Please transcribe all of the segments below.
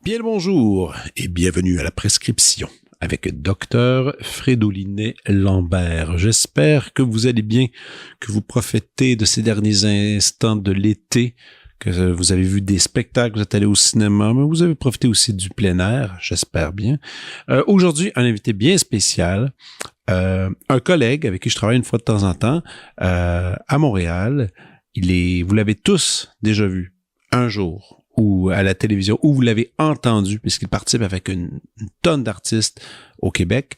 Bien le bonjour et bienvenue à la prescription avec Dr Fridolin Lambert. J'espère que vous allez bien, que vous profitez de ces derniers instants de l'été, que vous avez vu des spectacles, vous êtes allé au cinéma, mais vous avez profité aussi du plein air, j'espère bien. Aujourd'hui, un invité bien spécial, un collègue avec qui je travaille une fois de temps en temps à Montréal. Vous l'avez tous déjà vu un jour ou à la télévision, ou vous l'avez entendu, puisqu'il participe avec une tonne d'artistes au Québec,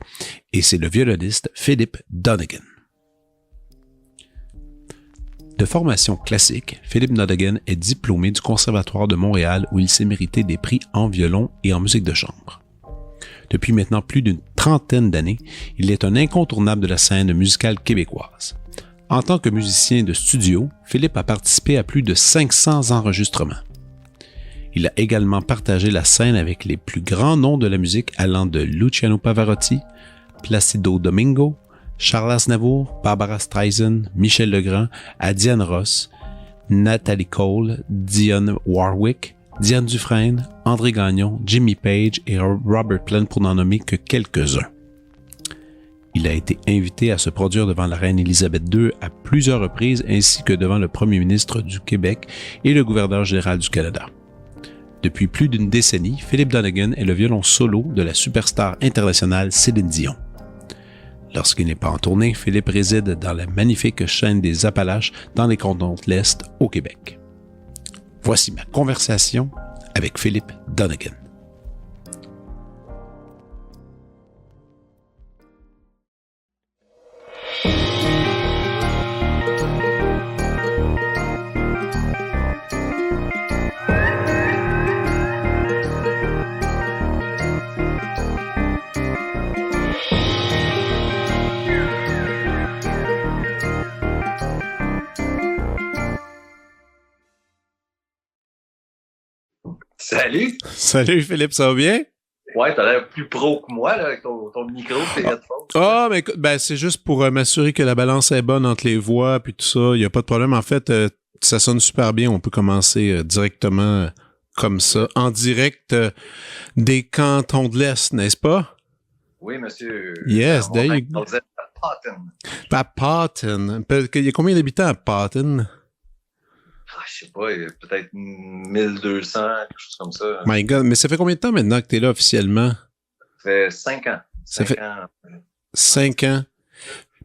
et c'est le violoniste Philip Donegan. De formation classique, Philip Donegan est diplômé du Conservatoire de Montréal, où il s'est mérité des prix en violon et en musique de chambre. Depuis maintenant plus d'une trentaine d'années, il est un incontournable de la scène musicale québécoise. En tant que musicien de studio, Philip a participé à plus de 500 enregistrements. Il a également partagé la scène avec les plus grands noms de la musique allant de Luciano Pavarotti, Placido Domingo, Charles Aznavour, Barbara Streisand, Michel Legrand, à Diane Ross, Natalie Cole, Dionne Warwick, Diane Dufresne, André Gagnon, Jimmy Page et Robert Plant pour n'en nommer que quelques-uns. Il a été invité à se produire devant la reine Élisabeth II à plusieurs reprises ainsi que devant le premier ministre du Québec et le gouverneur général du Canada. Depuis plus d'une décennie, Philip Donegan est le violon solo de la superstar internationale Céline Dion. Lorsqu'il n'est pas en tournée, Philip réside dans la magnifique chaîne des Appalaches dans les cantons de l'Est au Québec. Voici ma conversation avec Philip Donegan. Salut! Salut Philippe, ça va bien? Ouais, t'as l'air plus pro que moi, là, avec ton micro, tes headphones. Ah, mais c'est juste pour m'assurer que la balance est bonne entre les voix puis tout ça. Il n'y a pas de problème. En fait, ça sonne super bien. On peut commencer directement comme ça, en direct des cantons de l'Est, n'est-ce pas? Oui, monsieur. Yes, there you go. On disait Patten. À Patten. Il y a combien d'habitants à Patten? Je sais pas, peut-être 1200, quelque chose comme ça. My God, mais ça fait combien de temps maintenant que tu es là officiellement? Ça fait 5 ans. Ça fait ans. 5 ans.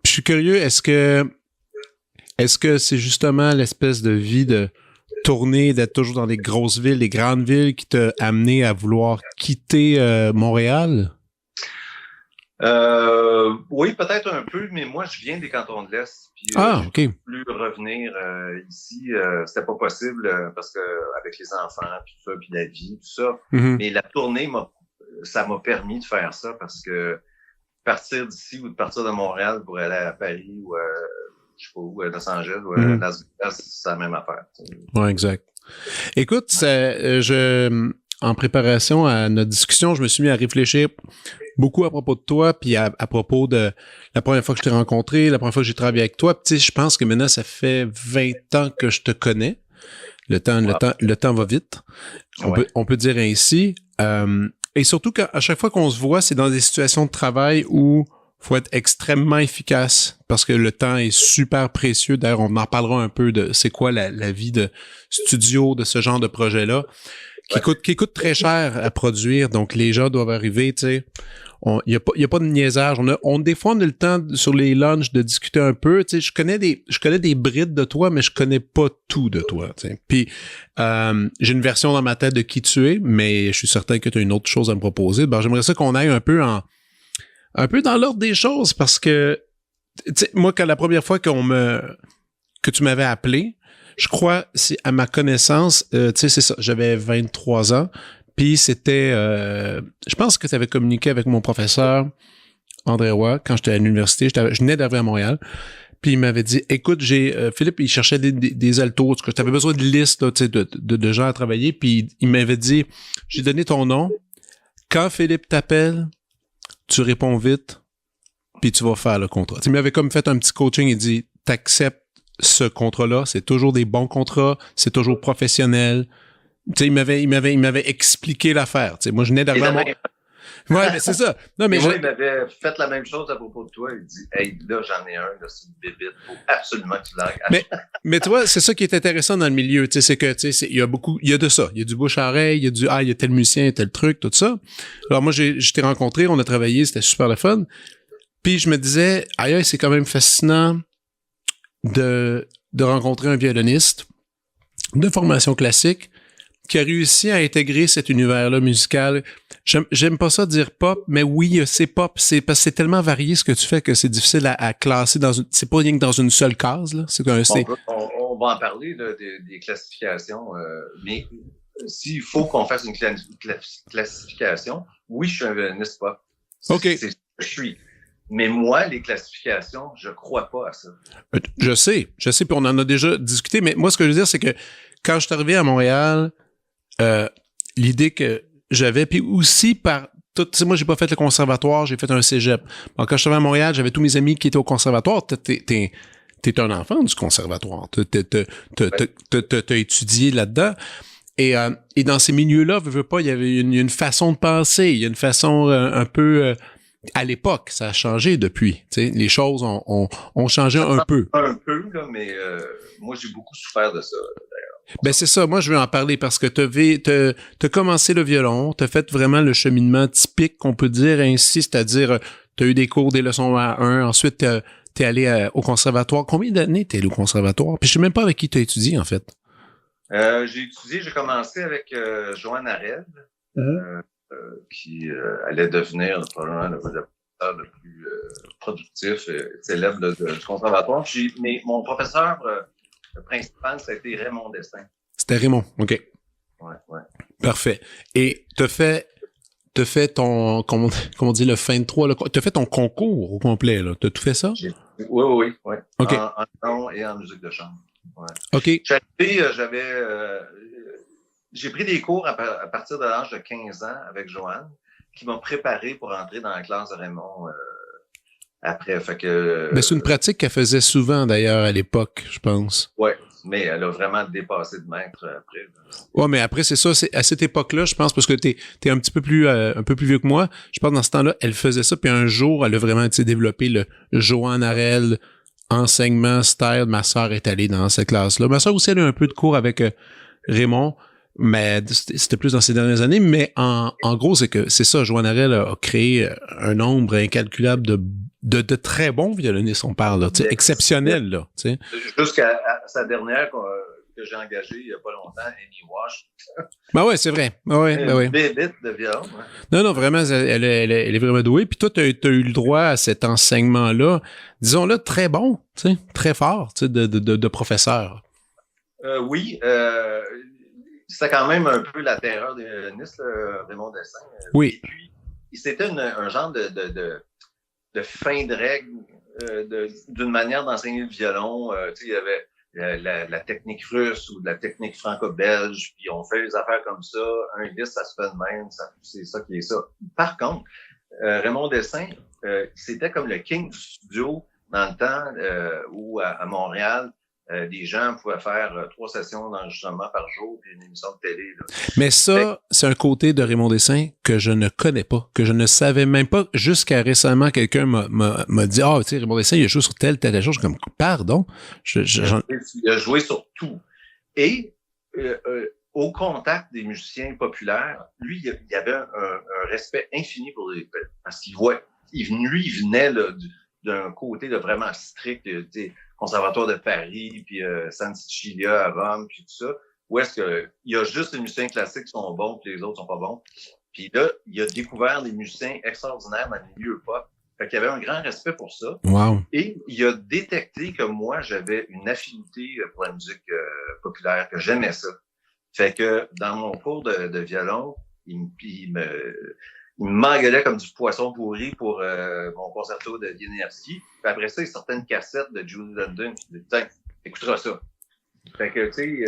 Puis je suis curieux, est-ce que c'est justement l'espèce de vie de tourner, d'être toujours dans des grosses villes, des grandes villes qui t'a amené à vouloir quitter Montréal? Oui, peut-être un peu, mais moi, je viens des cantons de l'Est. Puis, OK. Je ne plus revenir ici. C'était pas possible parce que avec les enfants, puis tout ça, puis la vie, tout ça. Mm-hmm. Mais la tournée, ça m'a permis de faire ça parce que partir d'ici ou de partir de Montréal pour aller à Paris ou je sais pas où, Los Angeles ou Las Vegas, c'est la même affaire. Oui, exact. Écoute, en préparation à notre discussion, je me suis mis à réfléchir beaucoup à propos de toi, puis à propos de la première fois que je t'ai rencontré, la première fois que j'ai travaillé avec toi. Puis, tu sais, je pense que maintenant, ça fait 20 ans que je te connais. Le temps va vite. On peut dire ainsi. Et surtout qu'à chaque fois qu'on se voit, c'est dans des situations de travail où faut être extrêmement efficace parce que le temps est super précieux. D'ailleurs, on en parlera un peu de c'est quoi la vie de studio de ce genre de projet-là qui coûte très cher à produire. Donc, les gens doivent arriver, tu sais. Il y a pas de niaisage. Des fois, on a le temps sur les lunchs de discuter un peu. Tu sais, je connais des brides de toi, mais je connais pas tout de toi. Tu sais. Puis j'ai une version dans ma tête de qui tu es, mais je suis certain que tu as une autre chose à me proposer. Ben, j'aimerais ça qu'on aille un peu dans l'ordre des choses parce que tu sais, moi, quand la première fois que tu m'avais appelé, je crois, c'est à ma connaissance, tu sais, c'est ça, j'avais 23 ans. Puis c'était, je pense que tu avais communiqué avec mon professeur André Roy quand j'étais à l'université. Je venais d'arriver à Montréal. Puis il m'avait dit, écoute, Philippe, il cherchait des altos. Tu avais besoin de listes là, de gens à travailler. Puis il m'avait dit, j'ai donné ton nom. Quand Philippe t'appelle, tu réponds vite, puis tu vas faire le contrat. Il m'avait comme fait un petit coaching. Il dit, t'acceptes ce contrat-là. C'est toujours des bons contrats. C'est toujours professionnel. sais, il m'avait expliqué l'affaire. Tu sais, moi, je venais d'arriver à mon... Ouais, mais c'est ça. Non, mais moi, il m'avait fait la même chose à propos de toi. Il dit, hey, là, j'en ai un, là, c'est une bébite. Faut absolument que tu l'aies. Mais tu vois, c'est ça qui est intéressant dans le milieu. Tu sais, c'est que, tu sais, il y a de ça. Il y a du bouche à oreille, il y a tel musicien, tel truc, tout ça. Alors, moi, je t'ai rencontré, on a travaillé, c'était super le fun. Puis, je me disais, aïe, c'est quand même fascinant de rencontrer un violoniste de formation classique qui a réussi à intégrer cet univers-là musical. J'aime pas ça dire pop, mais oui, c'est pop. C'est parce que c'est tellement varié ce que tu fais que c'est difficile à classer dans une. C'est pas rien que dans une seule case, là. On va en parler là, des classifications, mais s'il faut qu'on fasse une classification, oui, je suis un violoniste pop. OK. C'est ce que je suis. Mais moi, les classifications, je crois pas à ça. Je sais, puis on en a déjà discuté, mais moi, ce que je veux dire, c'est que quand je suis arrivé à Montréal, l'idée que j'avais, puis aussi par tout, tu sais, moi, j'ai pas fait le conservatoire, j'ai fait un cégep. Donc, quand je suis arrivé à Montréal, j'avais tous mes amis qui étaient au conservatoire. T'es un enfant du conservatoire. T'as étudié là-dedans. Et dans ces milieux-là, veux pas, il y avait une façon de penser, il y a une façon un peu... à l'époque, ça a changé depuis. Tu sais, les choses ont changé un peu. Un peu, là, mais moi, j'ai beaucoup souffert de ça, d'ailleurs. Ben c'est ça, moi je veux en parler parce que t'as commencé le violon, t'as fait vraiment le cheminement typique qu'on peut dire ainsi, c'est-à-dire t'as eu des cours, des leçons à 1, ensuite t'es allé au conservatoire. Combien d'années t'es allé au conservatoire? Puis je sais même pas avec qui t'as étudié en fait. J'ai commencé avec Joanne Arel, qui allait devenir probablement le professeur le plus productif et célèbre du conservatoire. Mais mon professeur principal, ça a été Raymond Dessin. C'était Raymond, OK. Ouais. Parfait. Et t'as fait ton, comment on dit, le fin de 3, t'as fait ton concours au complet, là. T'as tout fait ça? Oui. OK. En chant et en musique de chambre. Ouais. OK. J'ai pris des cours à partir de l'âge de 15 ans avec Joanne, qui m'a préparé pour entrer dans la classe de Raymond après. Fait que, c'est une pratique qu'elle faisait souvent, d'ailleurs, à l'époque, je pense. Ouais, mais elle a vraiment dépassé de maître après. Ouais, mais après, c'est ça, c'est à cette époque-là, je pense, parce que t'es un petit peu plus vieux que moi, je pense dans ce temps-là, elle faisait ça, puis un jour, elle a vraiment, développé le Joanne Arel enseignement style. Ma sœur est allée dans cette classe-là. Ma sœur aussi, elle a eu un peu de cours avec Raymond, mais c'était plus dans ces dernières années. Mais en gros, c'est ça, Joanne Arel a créé un nombre incalculable de très bons violonistes, on parle, là, exceptionnels, là, tu sais. Jusqu'à sa dernière que j'ai engagée il y a pas longtemps, Amy Wash. Ben ouais, c'est vrai. Ouais. Une bébite de violon. Ouais. Non, vraiment, elle est vraiment douée. Puis toi, t'as eu le droit à cet enseignement-là, disons-le, très bon, tu sais, très fort, tu sais, de professeur. Oui, c'était quand même un peu la terreur des violonistes, Raymond Dessin. Oui. Et puis, c'était un genre de fin de règle d'une manière d'enseigner le violon. Tu sais, il y avait la technique russe ou de la technique franco-belge, puis on fait les affaires comme ça. Un vis, ça se fait de même. C'est ça qui est ça. Par contre, Raymond Dessin, c'était comme le king du studio dans le temps où à Montréal, des gens pouvaient faire 3 sessions d'enregistrement par jour puis une émission de télé. Là. Mais ça, c'est un côté de Raymond Dessin que je ne connais pas, que je ne savais même pas. Jusqu'à récemment, quelqu'un m'a dit « Ah, tu sais, Raymond Dessin, il a joué sur telle chose. » Je suis comme « Pardon? » Il a joué sur tout. Et au contact des musiciens populaires, lui, il avait un respect infini pour les... Parce qu'il venait là, d'un côté là, vraiment strict, Conservatoire de Paris, puis San Sicilia à Rome, puis tout ça, où est-ce que il y a juste les musiciens classiques qui sont bons, puis les autres sont pas bons. Puis là, il a découvert des musiciens extraordinaires dans le milieu pop. Fait qu'il y avait un grand respect pour ça. Wow. Et il a détecté que moi, j'avais une affinité pour la musique populaire, que j'aimais ça. Fait que dans mon cours de violon, il m'engueulait comme du poisson pourri pour mon concerto de Wieniawski. Puis après ça, il sortait une cassette de Julie London. Puis il dit, tiens, écoutera ça. Fait que, tu sais...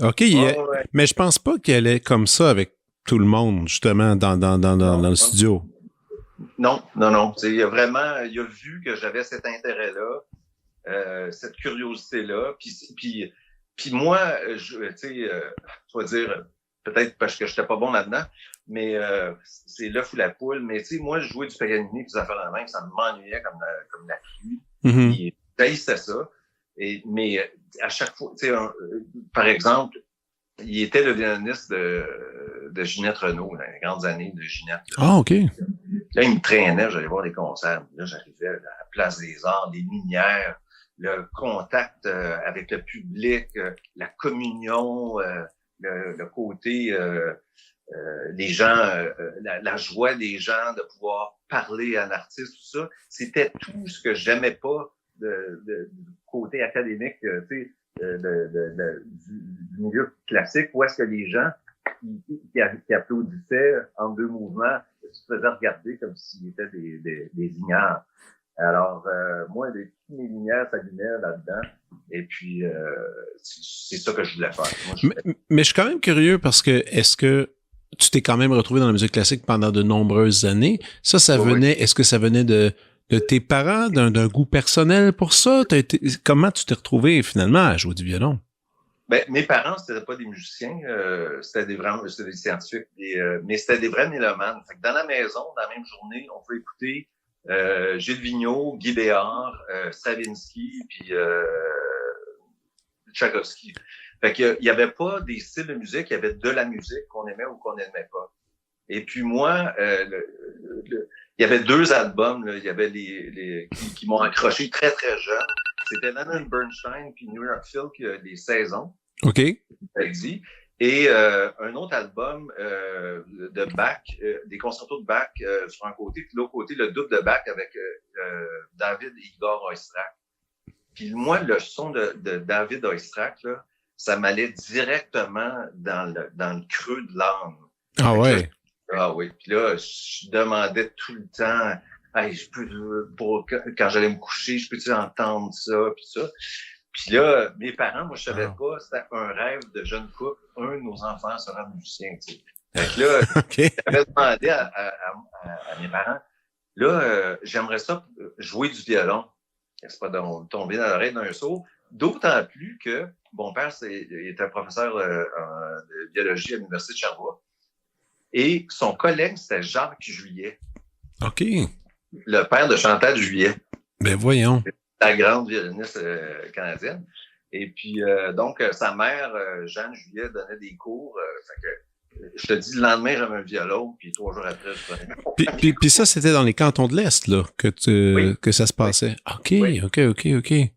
OK. Ouais. Mais je pense pas qu'elle est comme ça avec tout le monde, justement, dans le studio. Non. Il a vu que j'avais cet intérêt-là, cette curiosité-là. Puis Puis moi, tu sais, je vais dire, peut-être parce que j'étais pas bon là-dedans, mais c'est l'œuf ou la poule. Mais tu sais, moi, je jouais du Paganini, des affaires de même, ça m'ennuyait comme la pluie. Mhm. Puis j'haïssais ça. Mais à chaque fois, tu sais, par exemple, il était le violoniste de Ginette Renault, dans les grandes années de Ginette. Ah, OK. Là, il me traînait, j'allais voir des concerts. Là, j'arrivais à la Place des Arts, des lumières, le contact avec le public, la communion, le côté, les gens, la joie des gens de pouvoir parler à l'artiste, tout ça. C'était tout ce que j'aimais pas du côté académique, tu sais, du milieu classique, où est-ce que les gens qui applaudissaient en deux mouvements se faisaient regarder comme s'ils étaient des ignares. Alors, moi, toutes mes lumières s'allumaient là-dedans. Et puis, c'est ça que je voulais faire. Moi, mais je suis quand même curieux parce que est-ce que tu t'es quand même retrouvé dans la musique classique pendant de nombreuses années? Ça venait, est-ce que ça venait de tes parents, d'un goût personnel pour ça? Comment tu t'es retrouvé finalement à jouer du violon? Ben, mes parents, c'était pas des musiciens, c'était des scientifiques, mais c'était des vrais mélomanes. Fait que dans la maison, dans la même journée, on peut écouter Gilles Vigneault, Guy Béard, Stravinsky, puis Tchaïkovski. Fait que il y avait pas des styles de musique, il y avait de la musique qu'on aimait ou qu'on n'aimait pas. Et puis moi, il y avait deux albums, là, il y avait qui m'ont accroché très très jeune. C'était Leonard Bernstein puis New York Phil, les saisons. OK. Dit. Et un autre album de Bach, des concertos de Bach sur un côté, puis l'autre côté, le double de Bach avec David et Igor Oistrakh. Puis moi, le son de David Oistrakh, là, ça m'allait directement dans le creux de l'âme. Ah ouais? Ah oui. Puis là, je demandais tout le temps, hey, quand j'allais me coucher, je peux-tu entendre ça, puis ça. Puis là, mes parents, moi, je savais pas, c'était un rêve de jeune couple. Un de nos enfants sera musicien, tu sais. Fait que là, okay. j'avais demandé à mes parents, là, j'aimerais ça jouer du violon. C'est pas tomber dans l'oreille d'un sourd. D'autant plus que mon père était professeur de biologie à l'Université de Sherbrooke. Et son collègue, c'était Jacques Juillet. OK. Le père de Chantal Juillet. Ben voyons. La grande violoniste canadienne. Et puis, donc, sa mère, Jeanne Juillet, donnait des cours. Fait que, je te dis, le lendemain, j'avais un violon, puis 3 jours après, je prenais. Puis ça, c'était dans les cantons de l'Est, là, que ça se passait. Oui. OK.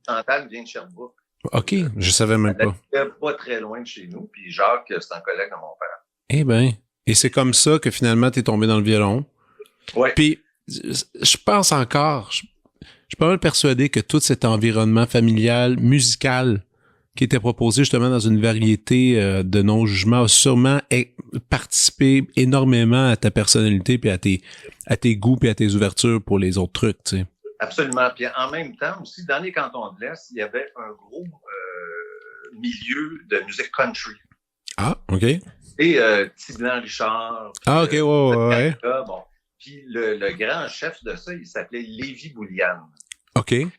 Chantal vient de Sherbrooke. OK, je savais même pas. Elle était pas très loin de chez nous, puis Jacques, c'est un collègue de mon père. Eh ben, et c'est comme ça que finalement, t'es tombé dans le violon. Oui. Puis, je pense encore, je suis pas mal persuadé que tout cet environnement familial, musical, qui était proposé justement dans une variété de non-jugement, a sûrement participé énormément à ta personnalité, puis à tes goûts, puis à tes ouvertures pour les autres trucs, tu sais. Absolument. Puis en même temps aussi, dans les cantons de l'Est, il y avait un gros milieu de musique country. Ah, OK. Et Tiblan Richard. Ah, OK, ouais. Bon. Puis le grand chef de ça, il s'appelait Lévi Boulian. OK. Puis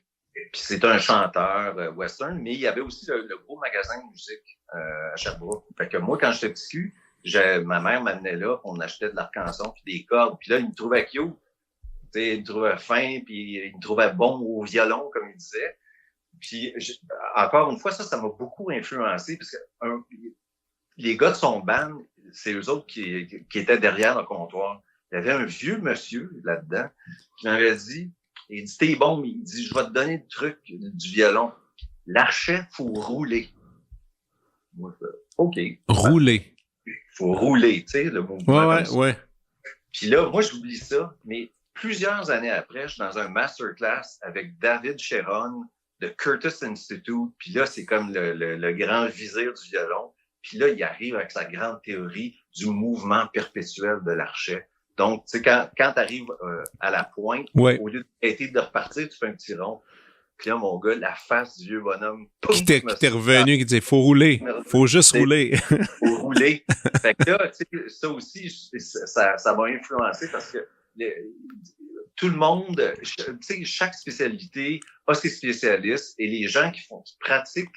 c'est un chanteur western, mais il y avait aussi le gros magasin de musique à Sherbrooke. Fait que moi, quand j'étais petit, ma mère m'amenait là, on achetait de l'arc-en-son puis des cordes. Puis là, il me trouvait cute. Il me trouvait fin, puis il me trouvait bon au violon, comme il disait. Puis, encore une fois, ça m'a beaucoup influencé, parce que les gars de son band, c'est eux autres qui étaient derrière le comptoir. Il y avait un vieux monsieur là-dedans qui m'avait dit, il dit, t'es bon, mais il dit, je vais te donner le truc du violon. L'archet, faut rouler. Moi, je fais, OK. Rouler. Faut rouler, tu sais, le mouvement. Ouais. Puis là, moi, j'oublie ça, mais plusieurs années après, je suis dans un masterclass avec David Sheron de Curtis Institute. Puis là, c'est comme le grand vizir du violon. Puis là, il arrive avec sa grande théorie du mouvement perpétuel de l'archet. Donc, tu sais, quand tu arrives à la pointe, au lieu de repartir, tu fais un petit rond. Puis là, mon gars, la face du vieux bonhomme. Qui t'est revenu, qui disait, faut rouler. Faut juste rouler. Faut rouler. Fait que là, tu sais, ça aussi, ça m'a influencé parce que tout le monde, tu sais, chaque spécialité a ses spécialistes et les gens qui pratiquent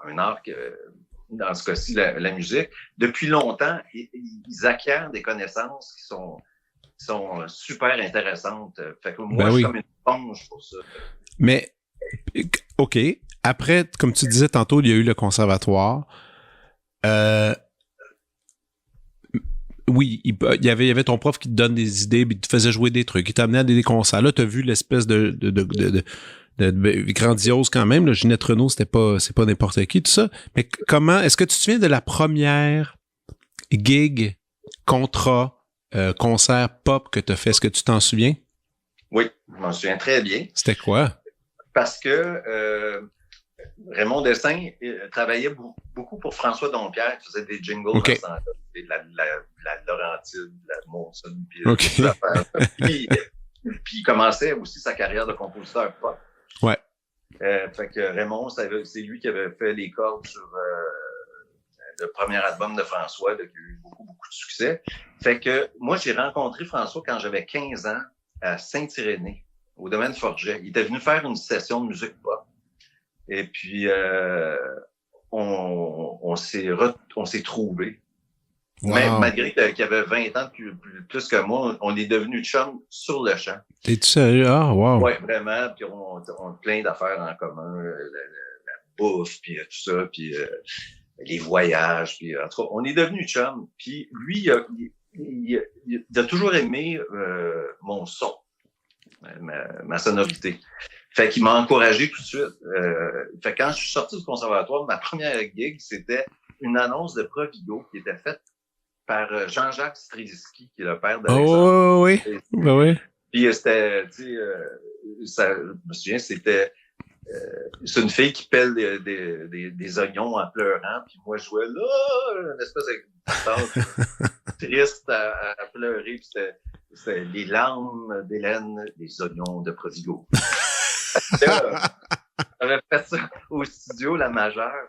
un art que, dans ce cas-ci, la musique. Depuis longtemps, ils acquièrent des connaissances qui sont super intéressantes. Fait que moi, je suis comme une éponge pour ça. Mais, OK. Après, comme tu disais tantôt, il y a eu le conservatoire. Oui, il y avait ton prof qui te donne des idées, puis il te faisait jouer des trucs, il t'amenait à des concerts. Là, t'as vu l'espèce de grandiose quand même. Là, Ginette Renault, c'est pas n'importe qui, tout ça. Mais comment, est-ce que tu te souviens de la première gig, contrat, concert pop que t'as fait? Est-ce que tu t'en souviens? Oui, je m'en souviens très bien. C'était quoi? Parce que Raymond Dessin travaillait beaucoup pour François Dompierre, qui faisait des jingles dans ce temps-là. La Laurentide, la Monson, puis des affaires. Puis il commençait aussi sa carrière de compositeur pop. Ouais. Fait que Raymond, c'est lui qui avait fait les cordes sur le premier album de François, qui a eu beaucoup de succès. Fait que moi, j'ai rencontré François quand j'avais 15 ans à Saint-Irénée, au domaine Forget. Il était venu faire une session de musique pop. Et puis, on s'est trouvés. Wow. Même malgré qu'il avait 20 ans plus que moi, on est devenus chums sur le champ. T'es-tu sérieux? Ah, wow. Oui, vraiment. Puis on a plein d'affaires en commun. La bouffe, puis tout ça, puis les voyages. Puis en tout cas, on est devenus chums. Puis lui, il a toujours aimé mon son, ma sonorité. Fait qu'il m'a encouragé tout de suite. Fait que quand je suis sorti du conservatoire, ma première gig, c'était une annonce de Provigo qui était faite par Jean-Jacques Stréziski, qui est le père d'Alexandre. Oh oui, oui. Puis c'était, tu sais, je me souviens, c'était c'est une fille qui pèle des oignons en pleurant, puis moi je jouais là, une espèce de triste à pleurer, puis c'était les larmes d'Hélène, les oignons de Provigo. J'avais fait ça au studio La Majeure.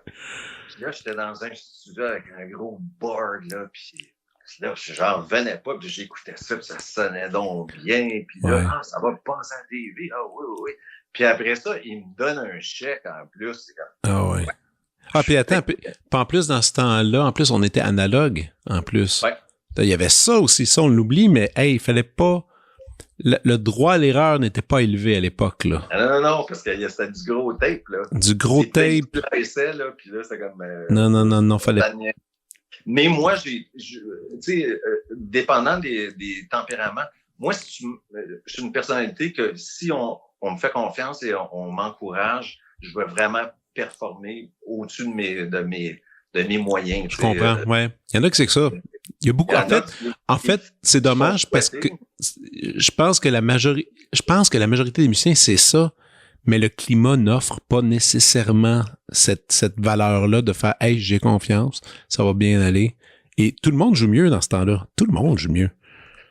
Puis là, j'étais dans un studio avec un gros board, là, puis là, j'en revenais pas, puis j'écoutais ça, puis ça sonnait donc bien, puis là, ça va passer à la TV, oui. Puis après ça, il me donne un chèque en plus. C'est comme, ah oui. Ah, puis attends, en plus, dans ce temps-là, en plus, on était analogue, en plus. Ouais. Il y avait ça aussi, ça, on l'oublie, mais hey, il fallait pas... Le droit à l'erreur n'était pas élevé à l'époque, là. Non, parce que c'était du gros tape, là. Du gros tape. Là, puis là, c'était comme... Non, fallait... Mais moi, tu sais, dépendant des tempéraments, moi, je suis une personnalité que si on me fait confiance et on m'encourage, je veux vraiment performer au-dessus de mes moyens. Je comprends, ouais. Il y en a que c'est que ça. Il y a beaucoup. En fait, c'est dommage parce que je pense que la majorité des musiciens, c'est ça, mais le climat n'offre pas nécessairement cette valeur-là de faire « Hey, j'ai confiance, ça va bien aller ». Et tout le monde joue mieux dans ce temps-là. Tout le monde joue mieux.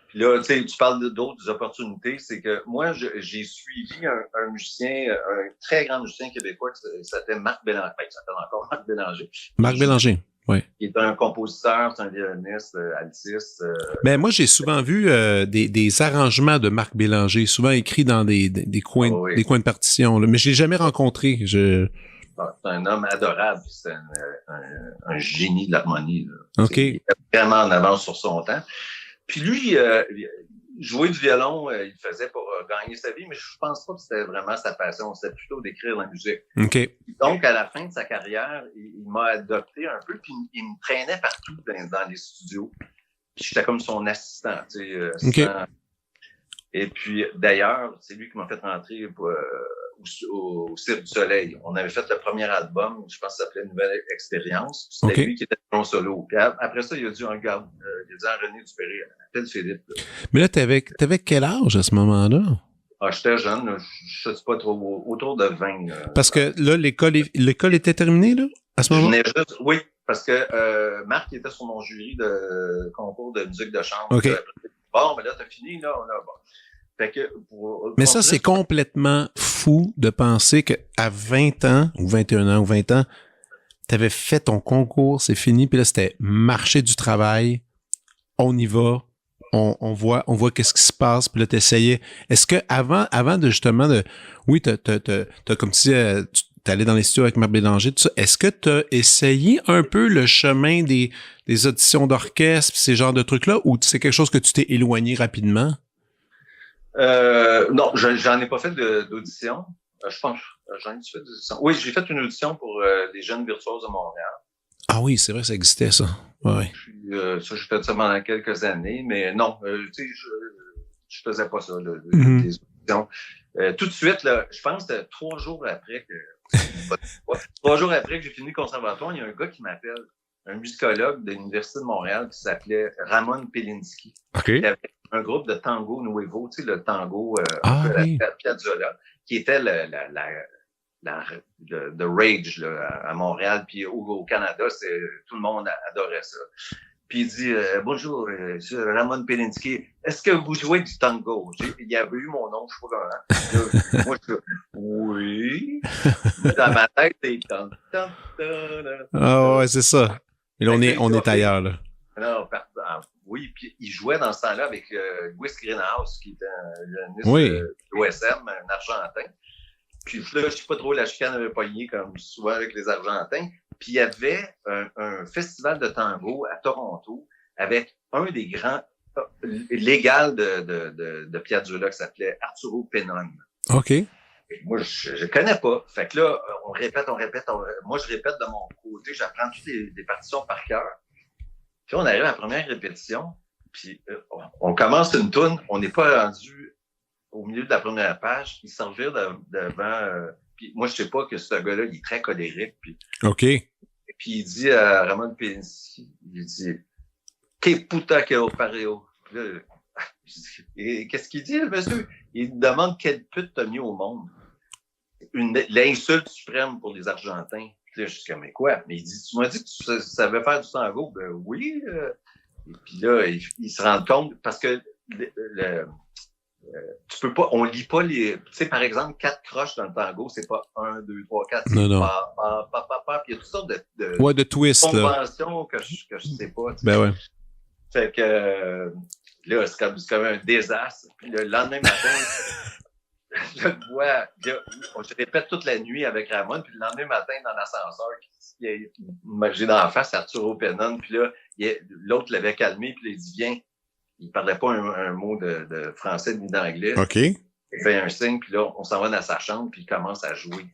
Puis là, tu sais, tu parles d'autres opportunités. C'est que moi, j'ai suivi un musicien, un très grand musicien québécois qui s'appelait Marc Bélanger. Il s'appelle encore Marc Bélanger. Marc Bélanger, oui. Il est un compositeur, c'est un violoniste, altiste. Ben moi, j'ai souvent vu des arrangements de Marc Bélanger, souvent écrits dans des coins, des coins de partition. Là. Mais je l'ai jamais rencontré. C'est un homme adorable. C'est un génie de l'harmonie. OK. Il est vraiment en avance sur son temps. Puis lui, jouer du violon, il le faisait pour gagner sa vie, mais je pense pas que c'était vraiment sa passion. C'était plutôt d'écrire la musique. OK. Donc, à la fin de sa carrière, il m'a adopté un peu, puis il me traînait partout dans les studios. Puis j'étais comme son assistant, tu sais. Assistant. OK. Et puis, d'ailleurs, c'est lui qui m'a fait rentrer au Cirque du Soleil. On avait fait le premier album, je pense que ça s'appelait Nouvelle Expérience. C'était lui qui était en solo. Puis après ça, il a dit à René Dupéré, appelle Philippe. Là. Mais là, t'avais quel âge à ce moment-là? Ah, j'étais jeune, là, je sais pas trop, autour de 20. Parce que là, l'école était terminée, là, à ce moment-là? Oui, parce que Marc était sur mon jury de concours de musique de chambre. OK. Bon, mais là, t'as fini, là, bon. Fait que mais ça, c'est complètement fou de penser qu'à 20 ans, ou 21 ans, ou 20 ans, t'avais fait ton concours, c'est fini, puis là, c'était marché du travail, on y va, on voit qu'est-ce qui se passe, puis là, t'essayais. Est-ce que avant de justement oui, t'as comme tu disais, allé dans les studios avec Marc Bélanger, tout ça. Est-ce que tu as essayé un peu le chemin des auditions d'orchestre, ces genres de trucs-là, ou c'est quelque chose que tu t'es éloigné rapidement? Non, j'en ai pas fait d'audition. Je pense, j'en ai fait d'audition. Oui, j'ai fait une audition pour les jeunes virtuoses de Montréal. Ah oui, c'est vrai que ça existait, ça. Ouais. Puis, ça, j'ai fait ça pendant quelques années, mais non, tu sais, je faisais pas ça, des auditions. Tout de suite, là, je pense que 3 jours après que 3 jours après que j'ai fini le conservatoire, il y a un gars qui m'appelle, un musicologue de l'Université de Montréal qui s'appelait Ramon Pelinski. OK. Il avait un groupe de tango nuevo, tu sais, le tango Ah, un peu oui. à la Piazzolla, qui était le rage là, à Montréal, puis au Canada, tout le monde adorait ça. Puis il dit bonjour, c'est Ramon Pelinski. Est-ce que vous jouez du tango? Il y avait eu mon nom, je sais pas comment. Moi, je dis oui. Dans ma tête, c'est Ah ouais, c'est ça. Mais là, on est ailleurs, là. Non, oui, puis il jouait dans ce temps-là avec Louis Greenhouse, qui était un ministre de l'OSM, un Argentin. Puis là, je sais pas trop, la chicane avait pogné comme souvent avec les Argentins. Puis il y avait un festival de tango à Toronto avec un des grands légals de Piazzolla qui s'appelait Arturo Pennon. OK. Et moi, je connais pas. Fait que là, on répète. Moi, je répète de mon côté. J'apprends toutes les partitions par cœur. Puis on arrive à la première répétition. Puis on commence une toune. On n'est pas rendu au milieu de la première page. Il s'en vire devant... puis moi, je sais pas que ce gars-là, il est très colérique. Puis, OK. Puis il dit à Ramon Pelinski, il dit « Que puta que au pareo ». Puis là, et qu'est-ce qu'il dit, le monsieur? Il demande quelle pute t'as mis au monde. L'insulte suprême pour les Argentins. Puis là, je suis comme, mais quoi? Mais il dit, tu m'as dit que tu savais faire du tango. Ben oui. Et puis là, il se rend compte, parce que tu peux pas, on lit pas les, tu sais, par exemple, 4 croches dans le tango, c'est pas 1, 2, 3, 4, c'est pa, puis il y a toutes sortes de twists, conventions que je sais pas. T'sais. Ben ouais. Fait que, là, c'est comme un désastre. Puis le lendemain matin, je le vois, je répète toute la nuit avec Ramon, puis le lendemain matin, dans l'ascenseur, j'ai dans la face Arturo Pennon, puis là, l'autre l'avait calmé, puis il dit, viens. Il parlait pas un mot de français ni d'anglais. OK. Il fait un signe, puis là, on s'en va dans sa chambre, puis il commence à jouer.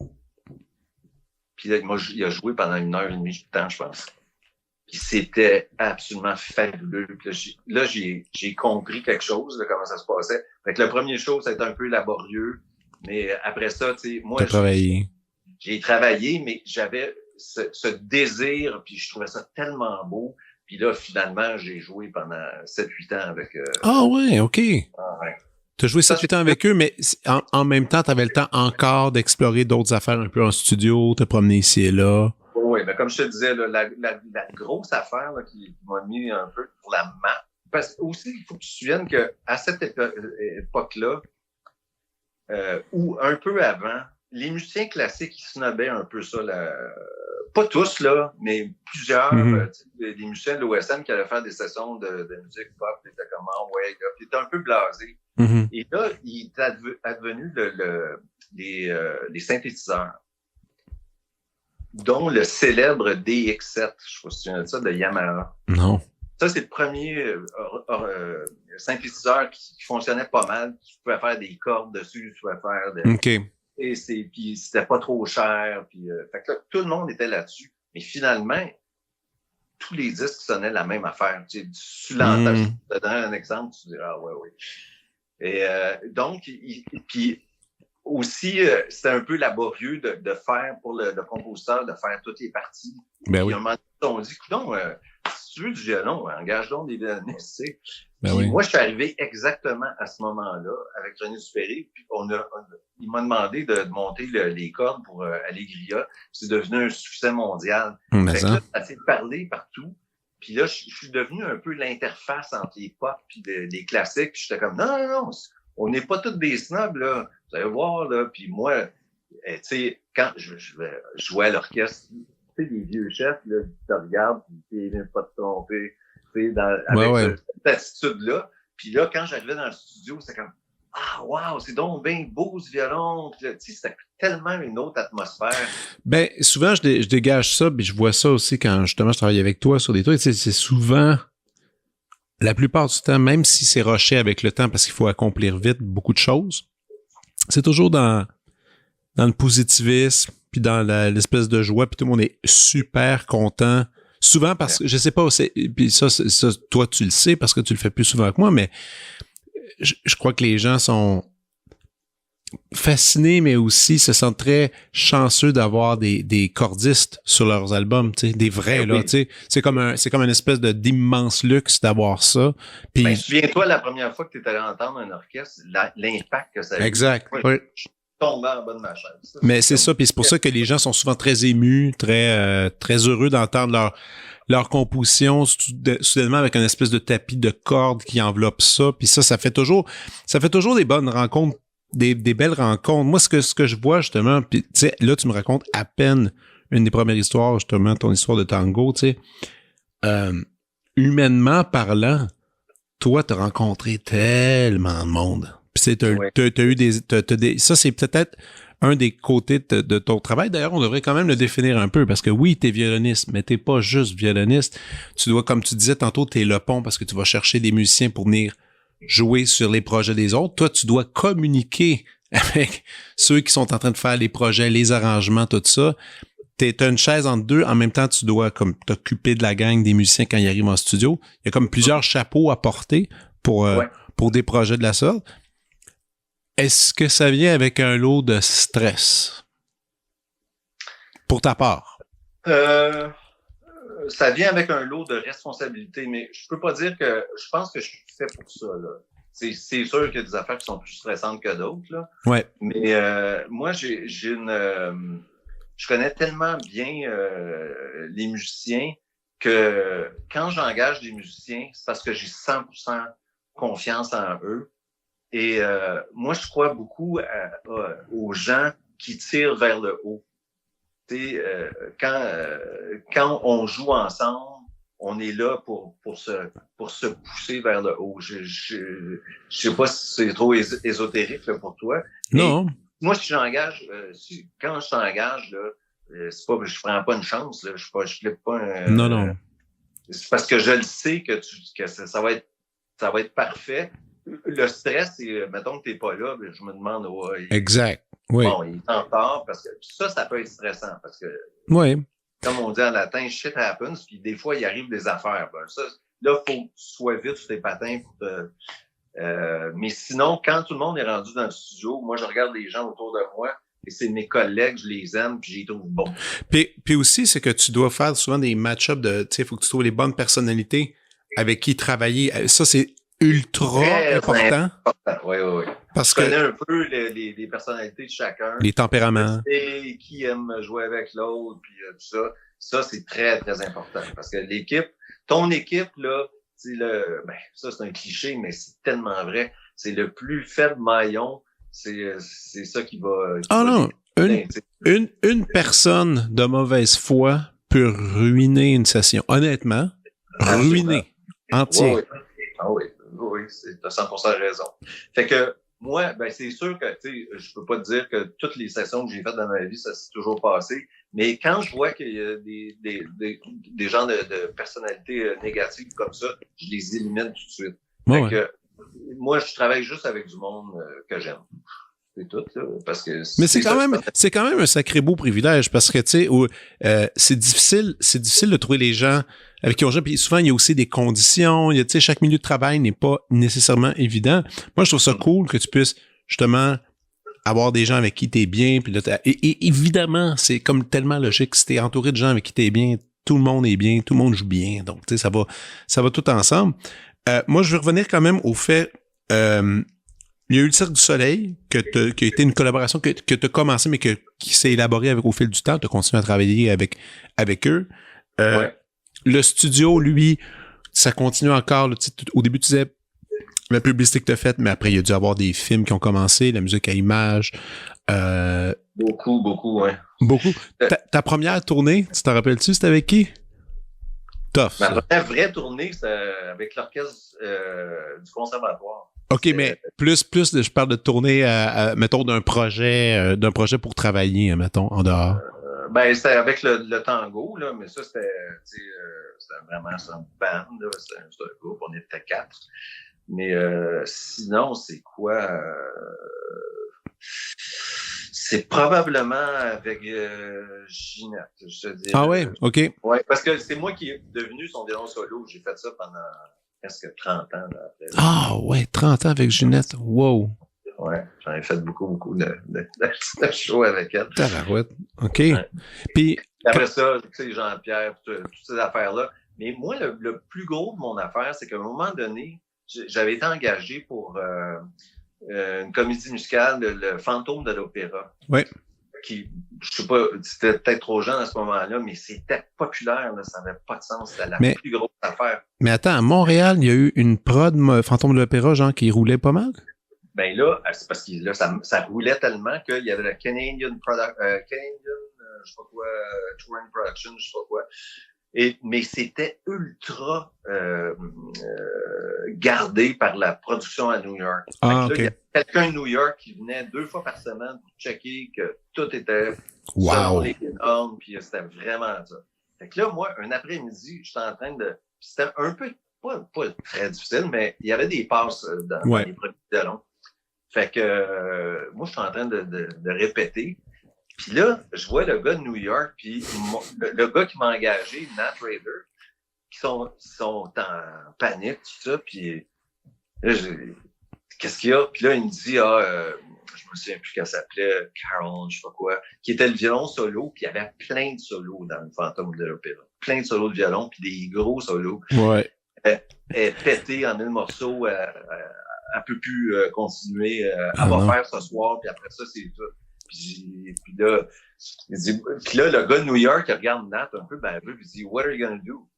Puis là, moi, il a joué pendant 1h30 de temps, je pense. Puis c'était absolument fabuleux. Puis là, j'ai compris quelque chose, là, comment ça se passait. Fait que la première chose, ça a été un peu laborieux. Mais après ça, tu sais, moi, j'ai travaillé, mais j'avais ce désir, puis je trouvais ça tellement beau. Puis là, finalement, j'ai joué pendant 7-8 ans avec... Ah ouais, OK. Ah ouais. Tu as joué 7-8 ans avec eux, mais en même temps, tu avais le temps encore d'explorer d'autres affaires un peu en studio, te promener ici et là. Oui, mais comme je te disais, là, la grosse affaire là, qui m'a mis un peu pour la map, parce que aussi, il faut que tu te souviennes qu'à cette époque-là, ou un peu avant, les musiciens classiques, ils snobbaient un peu ça, pas tous, là, mais plusieurs, des musiciens de l'OSM qui allaient faire des sessions de musique pop, ils étaient comme, ouais, ils étaient un peu blasés. Et là, il est advenu les synthétiseurs, dont le célèbre DX7, je sais pas si tu viens de ça, de Yamaha. Non. Ça, c'est le premier synthétiseur qui fonctionnait pas mal. Tu pouvais faire des cordes dessus, tu pouvais faire OK. Et puis c'était pas trop cher. Puis, fait que là, tout le monde était là-dessus. Mais finalement, tous les disques sonnaient la même affaire. Tu sais, tu l'entends. Je te donne un exemple, tu dis, ah ouais, oui. Et donc, puis aussi, c'était un peu laborieux de faire pour le compositeur, de faire toutes les parties. Ben oui. Puis, à un moment donné, on dit, non, si tu veux du violon, engage donc des violonistes, tu sais. Ben Puis oui. moi, je suis arrivé exactement à ce moment-là avec René Dupéré. Puis il m'a demandé de monter les cordes pour Allegria. C'est devenu un succès mondial. Fait que là, ça s'est parlé partout. Puis là, je suis devenu un peu l'interface entre les pop puis les classiques. Puis j'étais comme, non, on n'est pas tous des snobs, là. Vous allez voir, là. Puis moi, tu sais, quand je jouais à l'orchestre, tu sais, les vieux chefs, là, tu te regardent, puis tu n'es pas te tromper. Avec cette attitude-là. Puis là, quand j'arrivais dans le studio, c'était comme, ah, wow, c'est donc bien beau ce violon. Puis là, tu sais, c'était tellement une autre atmosphère. Ben, souvent, je dégage ça, puis je vois ça aussi quand, justement, je travaille avec toi sur des trucs. C'est souvent, la plupart du temps, même si c'est rushé avec le temps parce qu'il faut accomplir vite beaucoup de choses, c'est toujours dans le positivisme, puis dans l'espèce de joie, puis tout le monde est super content. Souvent parce que, je sais pas, puis ça, toi, tu le sais parce que tu le fais plus souvent que moi, mais je crois que les gens sont fascinés, mais aussi se sentent très chanceux d'avoir des cordistes sur leurs albums, tu sais, des vrais, là, Oui. tu sais. C'est comme un espèce d'immense luxe d'avoir ça. Puis, Ben, souviens-toi la première fois que tu étais allé entendre un orchestre, l'impact que ça a eu. exact. Oui. Oui. Je suis tombé en bas de ma chaise. Ça, Mais c'est ça, puis c'est pour ça que les gens sont souvent très émus, très heureux d'entendre leur composition soudainement avec une espèce de tapis de cordes qui enveloppe ça, puis ça fait toujours des bonnes rencontres, des belles rencontres. Moi, ce que je vois justement, puis tu sais, là tu me racontes à peine une des premières histoires, justement ton histoire de tango, tu sais, humainement parlant, toi t'as rencontré tellement de monde. Puis t'as eu des ça c'est peut-être un des côtés de ton travail. D'ailleurs, on devrait quand même le définir un peu parce que oui, t'es violoniste, mais t'es pas juste violoniste. Tu dois, comme tu disais tantôt, t'es le pont parce que tu vas chercher des musiciens pour venir jouer sur les projets des autres. Toi, tu dois communiquer avec ceux qui sont en train de faire les projets, les arrangements, tout ça. T'as une chaise entre deux. En même temps, tu dois comme t'occuper de la gang des musiciens quand ils arrivent en studio. Il y a comme plusieurs chapeaux à porter pour des projets de la sorte. Est-ce que ça vient avec un lot de stress? Pour ta part? Ça vient avec un lot de responsabilités, mais je peux pas dire que je pense que je suis fait pour ça, là. C'est sûr qu'il y a des affaires qui sont plus stressantes que d'autres, là. Ouais. Mais moi, j'ai une je connais tellement bien les musiciens que quand j'engage des musiciens, c'est parce que j'ai 100% confiance en eux. Et moi, je crois beaucoup aux gens qui tirent vers le haut. Quand on joue ensemble, on est là pour se pousser vers le haut. Je sais pas si c'est trop ésotérique là, pour toi. Non. Moi, si j'engage, quand je t'engage, là, c'est pas, je prends pas une chance, là. Je flippe pas un. Non. C'est parce que je le sais que ça va être parfait. Le stress, c'est, mettons que t'es pas là, je me demande, exact. Oui. Bon, il est en retard parce que ça peut être stressant parce que, oui. Comme on dit en latin, shit happens, puis des fois, il arrive des affaires. Ben, ça, là, faut que tu sois vite sur tes patins pour mais sinon, quand tout le monde est rendu dans le studio, moi, je regarde les gens autour de moi et c'est mes collègues, je les aime puis je les trouve bons. Puis aussi, c'est que tu dois faire souvent des match-ups de, tu sais, il faut que tu trouves les bonnes personnalités avec qui travailler. Ça, c'est ultra important. Oui. Parce que tu connais un peu les personnalités de chacun. Les tempéraments. Et qui aime jouer avec l'autre, puis tout ça. Ça, c'est très, très important. Parce que ton équipe, là, ça, c'est un cliché, mais c'est tellement vrai. C'est le plus faible maillon. C'est ça qui va... non. Une personne de mauvaise foi peut ruiner une session. Honnêtement, ruiner. Entier. Oui, t'as 100% raison. Fait que, moi, c'est sûr que, tu sais, je peux pas te dire que toutes les sessions que j'ai faites dans ma vie, ça s'est toujours passé. Mais quand je vois qu'il y a des gens de personnalités négatives comme ça, je les élimine tout de suite. Fait que, moi, je travaille juste avec du monde que j'aime. C'est tout, là, parce que... Mais c'est quand même un sacré beau privilège, parce que, tu sais, c'est difficile de trouver les gens avec qui on joue, puis souvent, il y a aussi des conditions, tu sais, chaque milieu de travail n'est pas nécessairement évident. Moi, je trouve ça cool que tu puisses, justement, avoir des gens avec qui t'es bien, puis là, et évidemment, c'est comme tellement logique, si t'es entouré de gens avec qui t'es bien, tout le monde est bien, tout le monde joue bien, donc, tu sais, ça va tout ensemble. Moi, je veux revenir quand même au fait... il y a eu le Cirque du Soleil, qui a été une collaboration que tu as commencé, mais qui s'est élaborée au fil du temps. Tu as continué à travailler avec eux. Le studio, lui, ça continue encore. Là, au début, tu disais la publicité que tu as faite, mais après, il y a dû avoir des films qui ont commencé, la musique à images. Beaucoup, ouais. Beaucoup. Ta première tournée, tu t'en rappelles-tu, c'était avec qui? Tough. Ma première vraie tournée, c'était avec l'orchestre du conservatoire. OK, mais je parle de tourner, mettons, d'un projet pour travailler, mettons, en dehors. Ben, c'était avec le tango, là, mais ça, c'était vraiment un band, là, c'était un groupe, on était 4. Mais sinon, c'est quoi? C'est probablement avec Ginette, je te dis. Ah ouais, OK. Ouais, parce que c'est moi qui est devenu son violon solo. J'ai fait ça pendant presque 30 ans. Là, après. Ah ouais, 30 ans avec Ginette. Wow. Ouais, j'en ai fait beaucoup de shows avec elle. Tabarouette. OK. Ouais. Puis après ça, tu sais, Jean-Pierre, toutes ces affaires-là. Mais moi, le plus gros de mon affaire, c'est qu'à un moment donné, j'avais été engagé pour une comédie musicale, le Fantôme de l'Opéra. Oui. Qui, je sais pas, c'était peut-être trop jeune à ce moment-là, mais c'était populaire, là, ça n'avait pas de sens, c'était la plus grosse affaire. Mais attends, à Montréal, il y a eu une prod Fantôme de l'Opéra, genre, qui roulait pas mal? Ben là, c'est parce que là, ça roulait tellement qu'il y avait le Canadian, je sais pas quoi, Touring Production, je sais pas quoi. Mais c'était ultra gardé par la production à New York. Ah, là, OK. il y a quelqu'un de New York qui venait 2 fois par semaine pour checker que tout était Wow. selon les normes, puis c'était vraiment ça. Fait que là, moi, un après-midi, j'étais en train de... C'était un peu, pas très difficile, mais il y avait des passes dans les premiers violons. Fait que moi, je suis en train de répéter. Puis là, je vois le gars de New York, puis le gars qui m'a engagé, Nat Raider, qui sont en panique, tout ça, puis là, qu'est-ce qu'il y a? Puis là, il me dit, je me souviens plus qu'elle s'appelait, Carol, je sais pas quoi, qui était le violon solo, puis il y avait plein de solos dans le Fantôme de l'Opéra. Plein de solos de violon, puis des gros solos. Ouais. Elle est pétée en 1000 morceaux, elle peut plus continuer, elle va faire ce soir, puis après ça, c'est tout. Puis là, le gars de New York, il regarde Nat un peu baveux, puis il dit, What are you gonna do?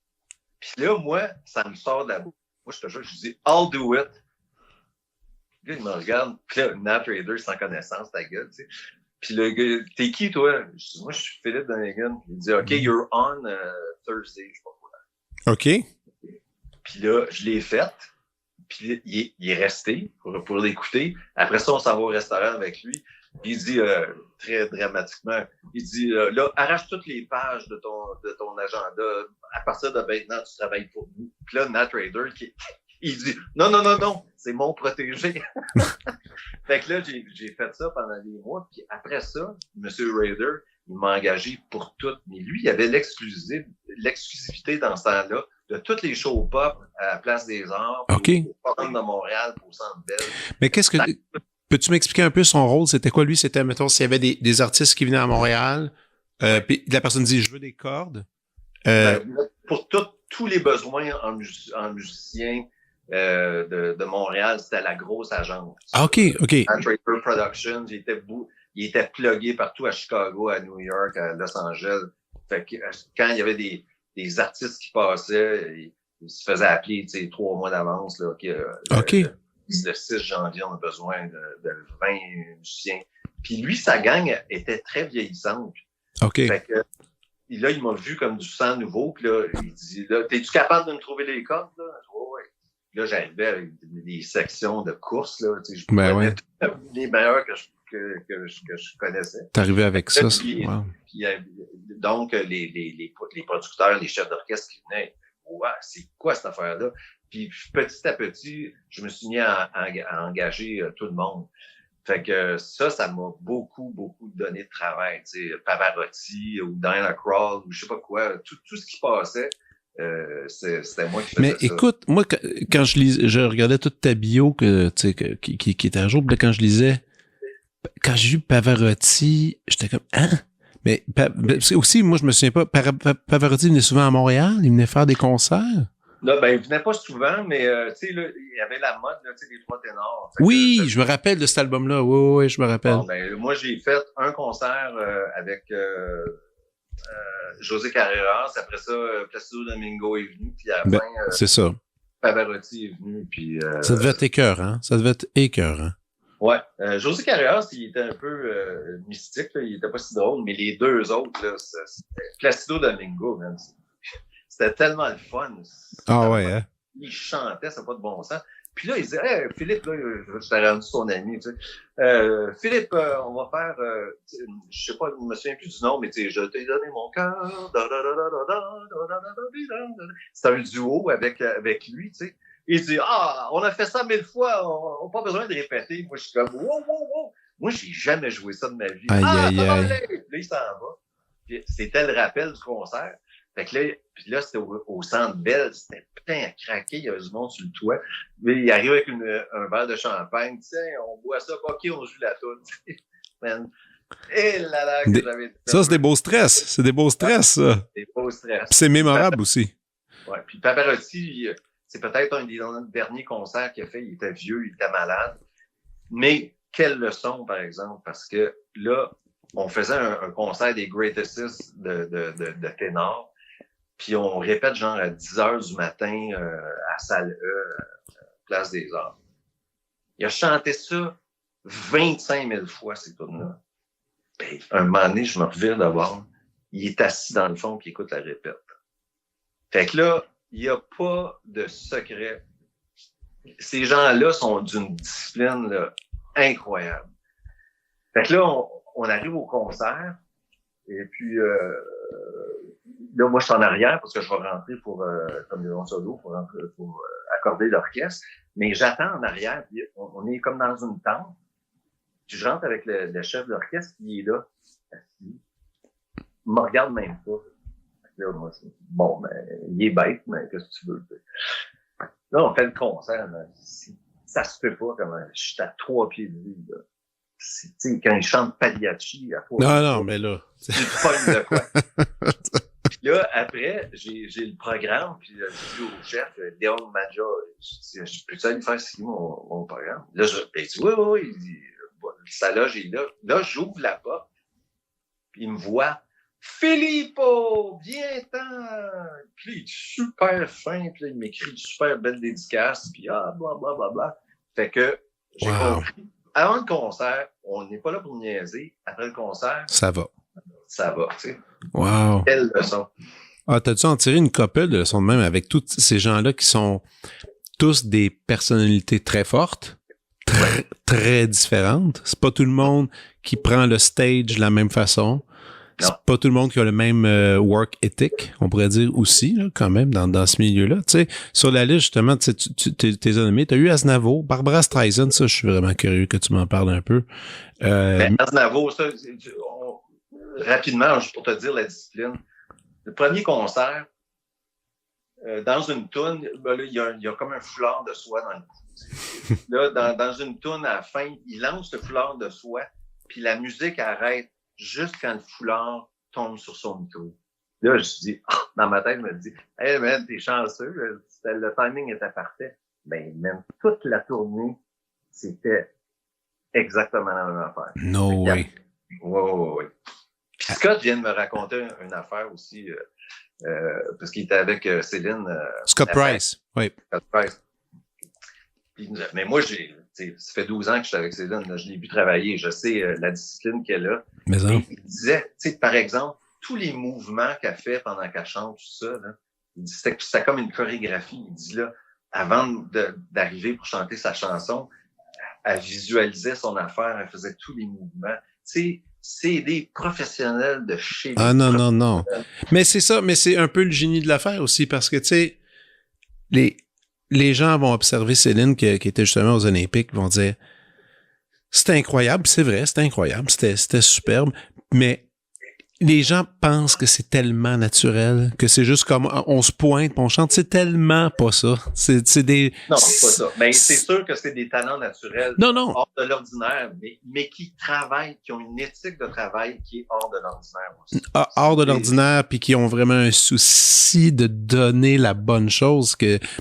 Puis là, moi, ça me sort de la bouche. Moi, je te jure, je dis, I'll do it. Le gars, il me regarde, puis là, Nat Raider, sans connaissance, ta gueule, tu sais. Puis le gars, t'es qui, toi? Je dis, moi, je suis Philippe Donegan. Il dit, OK, you're on Thursday, je sais pas quoi. OK. Puis là, je l'ai fait. Puis il est resté pour l'écouter. Après ça, on s'en va au restaurant avec lui. Il dit très dramatiquement, il dit là, arrache toutes les pages de ton agenda. À partir de maintenant, tu travailles pour nous. Puis là, Nat Raider, il dit non, c'est mon protégé. Fait que là, j'ai fait ça pendant des mois. Puis après ça, M. Raider, il m'a engagé pour tout. Mais lui, il avait l'exclusivité dans ce temps-là de toutes les shows pop à la Place des Arts, okay. Au Forum de Montréal, au Centre Bell. Mais peux-tu m'expliquer un peu son rôle? C'était quoi, lui? C'était, mettons, s'il y avait des artistes qui venaient à Montréal, puis la personne dit, je veux des cordes. Pour tous les besoins en musiciens de Montréal, c'était la grosse agence. Ah, OK. Trader Productions, il était plugué partout à Chicago, à New York, à Los Angeles. Fait que quand il y avait des artistes qui passaient, ils se faisaient appeler 3 mois d'avance. Là, OK. Le 6 janvier, on a besoin de 20 musiciens. Puis lui, sa gang était très vieillissante. OK. Fait que, là, il m'a vu comme du sang nouveau. Puis là, il dit, là, t'es-tu capable de me trouver les cordes? Là? Ouais. Puis là, j'arrivais avec des sections de course. Là, je prenais les meilleurs que je connaissais. T'arrivais avec ça. Puis, wow. Puis, donc, les producteurs, les chefs d'orchestre qui venaient, ouais, c'est quoi cette affaire-là? Puis petit à petit, je me suis mis à engager tout le monde. Fait que ça m'a beaucoup donné de travail. Tu sais, Pavarotti ou Diana Krall ou je sais pas quoi, tout ce qui passait, c'était moi qui faisais ça. Mais écoute, moi, quand je regardais toute ta bio qui était à jour, puis là, quand je lisais, quand j'ai vu Pavarotti, j'étais comme, hein? Mais aussi, moi, je me souviens pas, Pavarotti venait souvent à Montréal, il venait faire des concerts. Là, il venait pas souvent, mais tu sais, là, il y avait la mode, là, tu sais, des 3 ténors. Oui, je me rappelle de cet album-là. Oui, je me rappelle. Bon, moi, j'ai fait un concert avec José Carreras. Après ça, Placido Domingo est venu. Puis à la fin, c'est ça. Pavarotti est venu. Puis, ça devait être écœurant. Ouais. José Carreras, il était un peu mystique. Là, il était pas si drôle. Mais les 2 autres, là, c'était Placido Domingo, man. C'était tellement le fun. Ah ouais, hein? Il chantait, ça n'a pas de bon sens. Puis là, il disait, hey, Philippe, là, je t'ai rendu son ami, tu sais. Philippe, on va faire, je sais pas, je me souviens plus du nom, mais tu sais, je t'ai donné mon cœur. C'est un duo avec lui, tu sais. Il dit, on a fait ça 1000 fois, on n'a pas besoin de répéter. Moi, je suis comme, wow. Moi, j'ai jamais joué ça de ma vie. Aïe. Là, il s'en va. Puis, c'était le rappel du concert. Fait que là, c'était au Centre Bell, c'était putain à craquer, il y avait du monde sur le toit. Mais il arrive avec un verre de champagne, tiens, on boit ça, ok, on joue la toune. Et là, que j'avais... Ça, c'est des beaux stress. C'est des beaux stress, ça. Des beaux stress. C'est mémorable aussi. Ouais. Puis Pavarotti, c'est peut-être un des derniers concerts qu'il a fait. Il était vieux, il était malade. Mais quelle leçon, par exemple, parce que là, on faisait un concert des Greatest Hits de ténor. Puis on répète genre à 10h du matin à Salle E, Place des Arts. Il a chanté ça 25 000 fois, ces tunes-là. Ben, un moment donné, je me revire de voir. Il est assis dans le fond puis il écoute la répète. Fait que là, il n'y a pas de secret. Ces gens-là sont d'une discipline là, incroyable. Fait que là, on arrive au concert et puis là, moi, je suis en arrière parce que je vais rentrer pour, comme des solo, pour accorder l'orchestre. Mais j'attends en arrière, puis on est comme dans une tente. Puis je rentre avec le chef d'orchestre, puis il est là, assis. Il me regarde même pas. Là, moi, bon, il est bête, mais qu'est-ce que tu veux? Là, on fait le concert. Là. Ça se fait pas comme je suis à 3 pieds de lui. Là. Quand il chante Pagliacci à 3 pieds. Non, mais là. Il pogne de quoi. Puis là, après, j'ai le programme, puis je dis au chef, Léon Maja, je peux-tu aller faire signer mon programme? Là, il dit, oui, il dit, sa loge est là. Là, j'ouvre la porte, puis il me voit. Filippo, viens-t'en! Puis il est super fin, puis là, il m'écrit une super belle dédicace, puis blablabla. Fait que j'ai compris. Avant le concert, on n'est pas là pour niaiser. Après le concert, ça va, tu sais. Wow! Quelle leçon! Ah, t'as-tu en tiré une couple de leçons de même avec tous ces gens-là qui sont tous des personnalités très fortes, très différentes? C'est pas tout le monde qui prend le stage de la même façon. C'est pas tout le monde qui a le même work ethic, on pourrait dire aussi, là, quand même, dans ce milieu-là. Tu sais, sur la liste, justement, tu t'es nommé, t'as eu Aznavour, Barbra Streisand, ça, je suis vraiment curieux que tu m'en parles un peu. Aznavour, ça, rapidement, juste pour te dire la discipline. Le premier concert, dans une toune, ben là, il y a comme un foulard de soie dans le cou. Là, dans une toune, à la fin, il lance le foulard de soie, puis la musique arrête juste quand le foulard tombe sur son micro. Là, je me dis, dans ma tête, je me dis, hey man, t'es chanceux, le timing était parfait. Ben, même toute la tournée, c'était exactement la même affaire. No way. Oui. Puis Scott vient de me raconter une affaire aussi, parce qu'il était avec Céline. Scott Price, oui. Scott Price. Puis, mais moi, ça fait 12 ans que je suis avec Céline, là, je l'ai vu travailler, je sais la discipline qu'elle a. Mais il disait, par exemple, tous les mouvements qu'elle fait pendant qu'elle chante, tout ça, là, il dit c'était comme une chorégraphie. Il dit là, avant d'arriver pour chanter sa chanson, elle visualisait son affaire, elle faisait tous les mouvements. C'est des professionnels de chez Ah non. Mais c'est ça, mais c'est un peu le génie de l'affaire aussi, parce que, tu sais, les gens vont observer Céline qui était justement aux Olympiques, vont dire c'était incroyable, c'est vrai, c'était incroyable, c'était superbe, mais les gens pensent que c'est tellement naturel, que c'est juste comme on se pointe, on chante, c'est tellement pas ça. C'est des Non, c'est pas ça. Mais c'est sûr que c'est des talents naturels hors de l'ordinaire, mais qui travaillent, qui ont une éthique de travail qui est hors de l'ordinaire aussi. Hors de l'ordinaire, puis qui ont vraiment un souci de donner la bonne chose.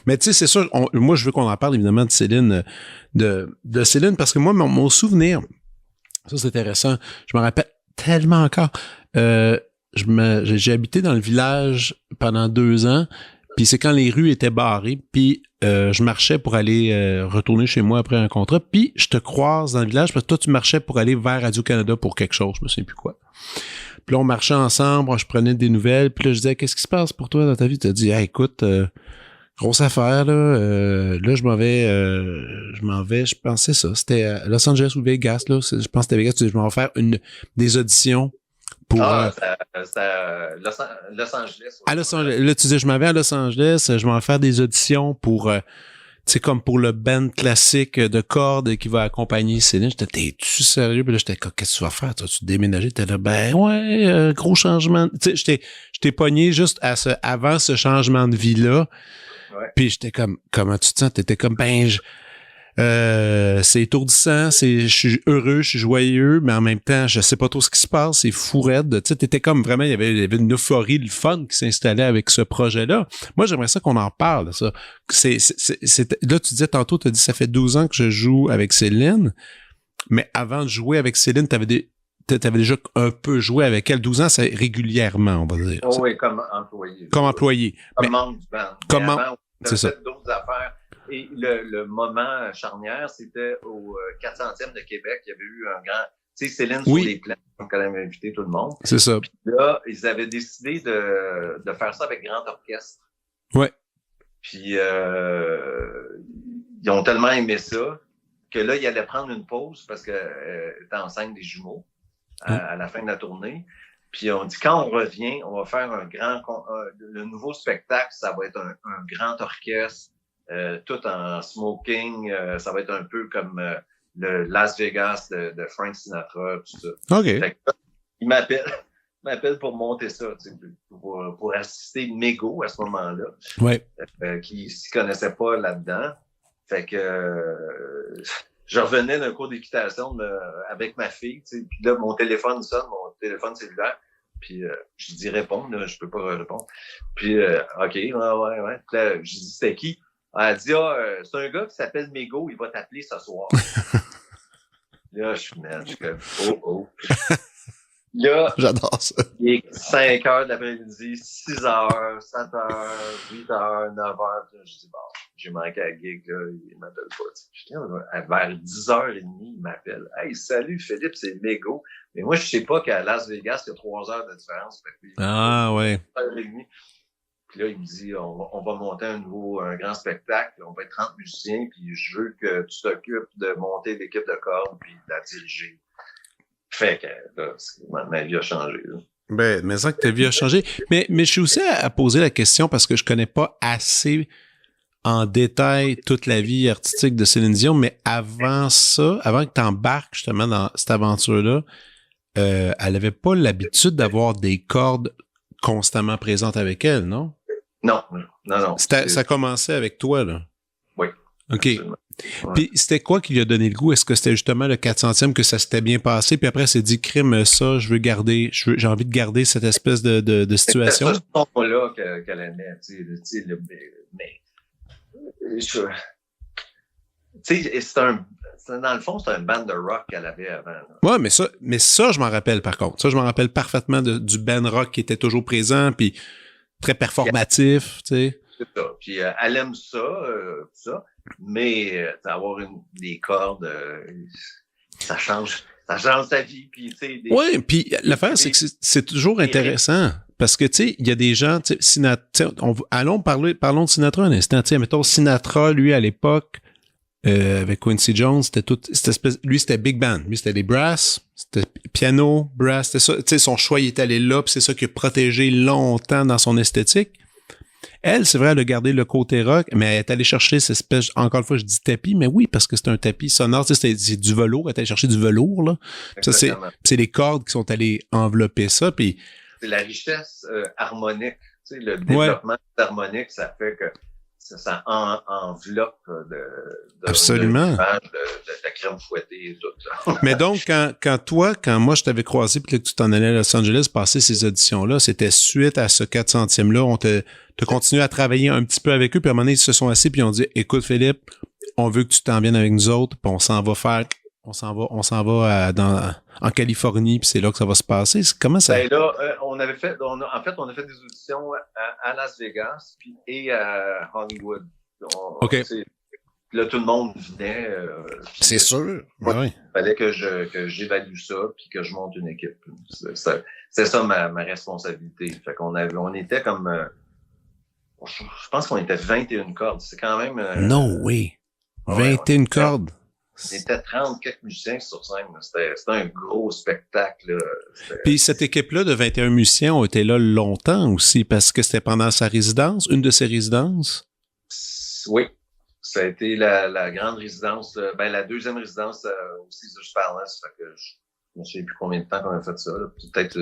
Mais tu sais, c'est sûr, moi je veux qu'on en parle évidemment de Céline, de Céline, parce que moi, mon souvenir, ça c'est intéressant, je me rappelle tellement encore. J'ai habité dans le village pendant 2 ans, puis c'est quand les rues étaient barrées, puis je marchais pour aller retourner chez moi après un contrat, puis je te croise dans le village parce que toi tu marchais pour aller vers Radio-Canada pour quelque chose, je me sais plus quoi. Puis là on marchait ensemble, je prenais des nouvelles, puis là je disais qu'est-ce qui se passe pour toi dans ta vie? Tu as dit écoute, Grosse affaire, là. Là, je pensais ça. C'était à Los Angeles ou Vegas, là. Je pense que c'était Vegas. Je m'en vais faire des auditions pour... c'est à Los Angeles. À Los Angeles. Là, tu dis, je m'en vais à Los Angeles, je m'en vais faire des auditions pour... tu sais, comme pour le band classique de cordes qui va accompagner Céline. J'étais, t'es-tu sérieux? Puis là, j'étais, qu'est-ce que tu vas faire? Tu déménager? T'es là, ben ouais, gros changement. Tu sais, j'étais pogné juste avant ce changement de vie-là. Ouais. Puis j'étais comme, comment tu te sens? T'étais comme, c'est étourdissant, je suis heureux, je suis joyeux, mais en même temps, je sais pas trop ce qui se passe, c'est fou raide. Tu sais, t'étais comme vraiment, il y avait une euphorie, le fun qui s'installait avec ce projet-là. Moi, j'aimerais ça qu'on en parle, ça. Là, tu disais tantôt, tu as dit, ça fait 12 ans que je joue avec Céline, mais avant de jouer avec Céline, t'avais déjà un peu joué avec elle. 12 ans, c'est régulièrement, on va dire. Oh, oui, comme employé. Comme employé. Comme membre du band. Comme avant, c'est ça. D'autres affaires. Et le moment charnière, c'était au 400e de Québec. Il y avait eu un grand... Tu sais, Céline sur les plans, donc elle avait invité tout le monde. C'est ça. Puis là, ils avaient décidé de faire ça avec grand orchestre. Ouais. Puis ils ont tellement aimé ça que là, ils allaient prendre une pause parce qu'elle était enceinte des jumeaux à la fin de la tournée. Puis on dit, quand on revient, on va faire le nouveau spectacle, ça va être un grand orchestre. Tout en smoking, ça va être un peu comme le Las Vegas de Frank Sinatra, tout ça. OK. Fait que, il m'appelle pour monter ça, tu sais, pour assister Mego à ce moment-là. Ouais. Qui s'y connaissait pas là-dedans. Fait que je revenais d'un cours d'équitation avec ma fille, tu sais, puis là, mon téléphone sonne, mon téléphone cellulaire. Puis je dis répondre, là, je peux pas répondre. Puis OK, ouais. Puis là, je dis c'était qui? Elle dit c'est un gars qui s'appelle Mego, il va t'appeler ce soir. Là, je suis comme oh. Là, j'adore ça. Il est 5 heures de l'après-midi, 6 heures, 7 heures, 8 heures, 9 heures. Puis là, je dis bon, j'ai manqué à la gig, là, il m'appelle pas. Vers 10h30, il m'appelle. Hey, salut Philippe, c'est Mego. Mais moi, je sais pas qu'à Las Vegas, il y a 3 heures de différence. Ouais. 1h30. Puis là, il me dit, on va monter un grand spectacle, on va être 30 musiciens, puis je veux que tu t'occupes de monter l'équipe de cordes, puis de la diriger. Fait que là, ma vie a changé. Là. Ben, mais ça que ta vie a changé. Mais je suis aussi à poser la question parce que je connais pas assez en détail toute la vie artistique de Céline Dion, mais avant que tu embarques justement dans cette aventure-là, elle avait pas l'habitude d'avoir des cordes constamment présentes avec elle, non? Non. Ça commençait avec toi, là? Oui. OK. Absolument. Ouais. Puis c'était quoi qui lui a donné le goût? Est-ce que c'était justement le 400e que ça s'était bien passé? Puis après, elle s'est dit, crime, ça, j'ai envie de garder cette espèce de situation. C'est ce son-là qu'elle aimait, tu sais, mais tu sais, dans le fond, c'est un band de rock qu'elle avait avant. Là. Ouais, mais ça, je m'en rappelle par contre. Ça, je m'en rappelle parfaitement du band rock qui était toujours présent, puis très performatif, tu sais. C'est ça. Puis elle aime ça, tout ça. Mais avoir des cordes, ça change sa vie. Puis, oui, puis l'affaire, c'est que c'est toujours intéressant. Parce que, tu sais, il y a des gens, tu sais, parlons de Sinatra un instant. Tu sais, mettons, Sinatra, lui, à l'époque, avec Quincy Jones, lui, c'était big band. Lui, c'était des brass, c'était piano, brass, c'était ça. Tu sais, son choix, il est allé là, puis c'est ça qui a protégé longtemps dans son esthétique. Elle, c'est vrai, elle a gardé le côté rock, mais elle est allée chercher cette espèce, encore une fois, je dis tapis, mais oui, parce que c'est un tapis sonore, tu sais, c'est du velours, elle est allée chercher du velours, là. Ça, c'est les cordes qui sont allées envelopper ça, puis... C'est la richesse harmonique, tu sais, le développement harmonique, ça fait que ça enveloppe absolument. De la crème fouettée et tout. Mais donc, quand moi je t'avais croisé puis que tu t'en allais à Los Angeles passer ces auditions-là, c'était suite à ce 400e-là, on t'a continué à travailler un petit peu avec eux, puis à un moment donné, ils se sont assis puis ils ont dit, écoute Philippe, on veut que tu t'en viennes avec nous autres, puis on s'en va en Californie, puis c'est là que ça va se passer. Comment ça? Ben là, on a fait des auditions à Las Vegas et à Hollywood. OK. Là, tout le monde venait. C'est sûr. Il fallait que j'évalue ça puis que je monte une équipe. C'est ça ma responsabilité. Fait qu'on était comme je pense qu'on était 21 cordes. C'est quand même... No way! 21 cordes! On était 30 quelques musiciens sur scène. C'était un gros spectacle. Puis cette équipe-là de 21 musiciens ont été là longtemps aussi, parce que c'était pendant sa résidence, une de ses résidences? Oui. Ça a été la grande résidence, la deuxième résidence aussi de Juste Parlant. Ça fait que je ne sais plus combien de temps qu'on a fait ça. Peut-être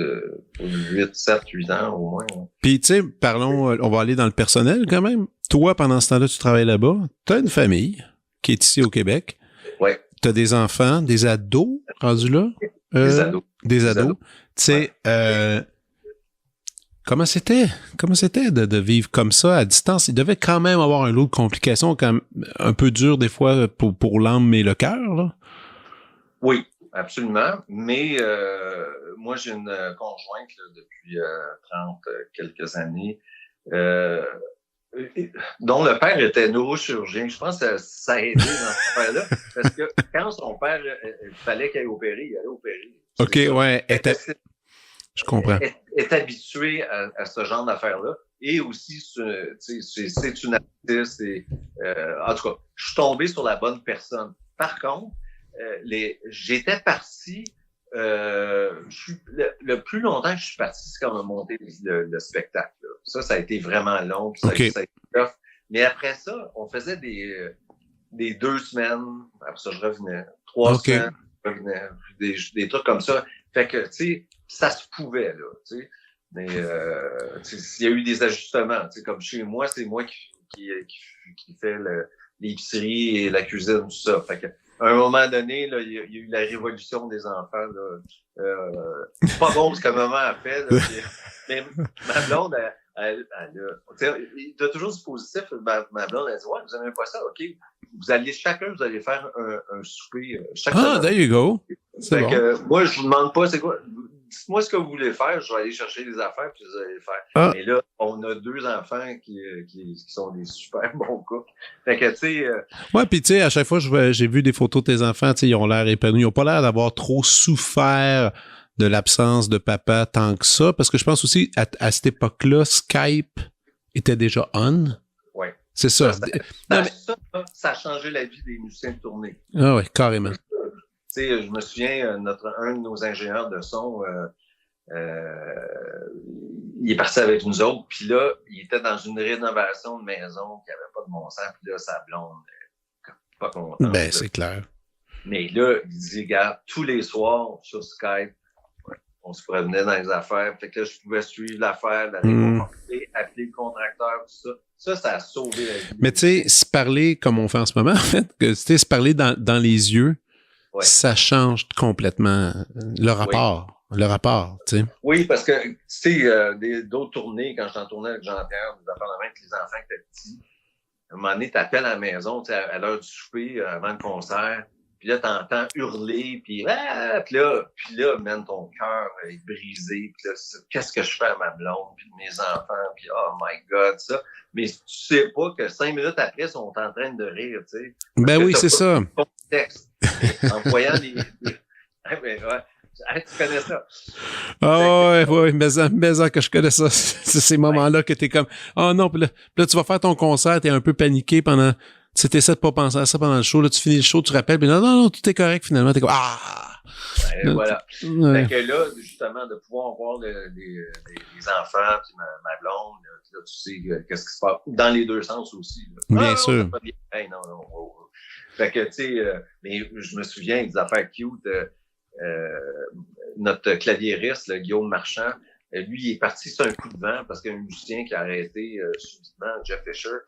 8, 7, 8 ans au moins. Puis tu sais, parlons, on va aller dans le personnel quand même. Toi, pendant ce temps-là, tu travailles là-bas. Tu as une famille qui est ici au Québec. Oui. Tu as des enfants, des ados rendus là? Des ados. Des ados. Tu sais, comment c'était de vivre comme ça à distance? Il devait quand même avoir un lot de complications, quand même un peu dur des fois pour l'âme et le cœur, là. Oui, absolument. Mais moi, j'ai une conjointe là, depuis 30 quelques années, dont le père était neurochirurgien. Je pense que ça a aidé dans cette affaire-là, parce que quand son père fallait qu'il aille opérer, il allait opérer. OK, ouais. Je comprends. Est habitué à ce genre d'affaires-là. Et aussi, c'est une artiste. En tout cas, je suis tombé sur la bonne personne. Par contre, j'étais parti... le plus longtemps que je suis parti, c'est quand on a monté le spectacle. Là. Ça a été vraiment long. Ça a été tough. Mais après ça, on faisait des 2 semaines. Après ça, je revenais. 3 semaines, je revenais. Des trucs comme ça. Fait que, tu sais, ça se pouvait, là, tu sais. Mais, il y a eu des ajustements. Tu sais, comme chez moi, c'est moi qui fait l'épicerie et la cuisine, tout ça. Fait que, à un moment donné, là, il y a eu la révolution des enfants. Là. C'est pas bon ce que maman a fait. Là, mais ma blonde, il y a toujours du positif. Ma blonde, elle dit, ouais, vous n'aimez pas ça? OK. Vous allez faire un souper chaque semaine. There you go. Fait que, moi, je vous demande pas c'est quoi. Dites-moi ce que vous voulez faire, je vais aller chercher des affaires puis vous allez le faire. Mais là, on a 2 enfants qui sont des super bons couples. Fait que, tu sais... Ouais, puis tu sais, à chaque fois, j'ai vu des photos de tes enfants, tu sais, ils ont l'air épanouis. Ils ont pas l'air d'avoir trop souffert de l'absence de papa tant que ça, parce que je pense aussi, à cette époque-là, Skype était déjà on. Ouais. C'est ça. Ça a changé la vie des musiciens de tournée. Ah ouais, carrément. Tu sais, je me souviens, un de nos ingénieurs de son, il est parti avec nous autres, puis là, il était dans une rénovation de maison qui avait pas de bon sens, puis là, sa blonde, pas contente. Ben, c'est clair. Mais là, il dit, regarde, tous les soirs, sur Skype, on se promenait dans les affaires, fait que là, je pouvais suivre l'affaire, appeler le contracteur, tout ça. Ça a sauvé la vie. Mais tu sais, se parler comme on fait en ce moment, en fait, que tu sais, se parler dans les yeux, ça change complètement le rapport. Le rapport, tu sais. Oui, parce que, tu sais, d'autres tournées, quand j'en tournais avec Jean-Pierre, des affaires de même, avec les enfants qui étaient petits, à un moment donné, t'appelles à la maison, tu sais, à l'heure du souper, avant le concert, puis là, t'entends hurler, puis là, man, ton cœur est brisé, puis là, qu'est-ce que je fais à ma blonde, puis mes enfants, puis oh my God, ça. Mais tu sais pas que 5 minutes après, ils sont en train de rire, tu sais. Ben oui, c'est ça. Contexte, en voyant les... tu connais ça. Oui, mais que je connais ça. C'est ces moments-là que t'es comme, oh non, puis là, tu vas faire ton concert, t'es un peu paniqué pendant, tu t'essaies de pas penser à ça pendant le show, là, tu finis le show, tu rappelles, puis non, tout est correct, finalement, t'es comme, voilà. Ouais. Fait que là, justement, de pouvoir voir les enfants, puis ma blonde, là, tu sais, qu'est-ce qui se passe, dans les deux sens aussi. Là. Bien sûr. Hey, non. Fait que, tu sais, mais je me souviens des affaires cute, notre claviériste, là, Guillaume Marchand, lui, il est parti sur un coup de vent parce qu'il y a un musicien qui a arrêté subitement, Jeff Fisher.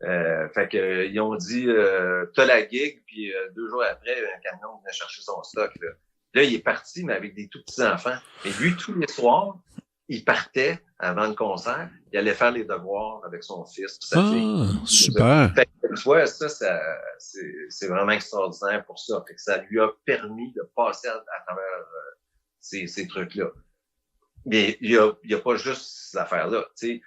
Fait que ils ont dit t'as la gig, puis 2 jours après, un camion venait chercher son stock. Là, il est parti, mais avec des tout petits enfants. Et lui, tous les soirs, il partait avant le concert, il allait faire les devoirs avec son fils. Sa fille. Super. Fait que, tu vois, ça c'est vraiment extraordinaire pour ça. Fait que ça lui a permis de passer à travers ces trucs-là. Mais il y a pas juste ces affaires-là. Tu sais,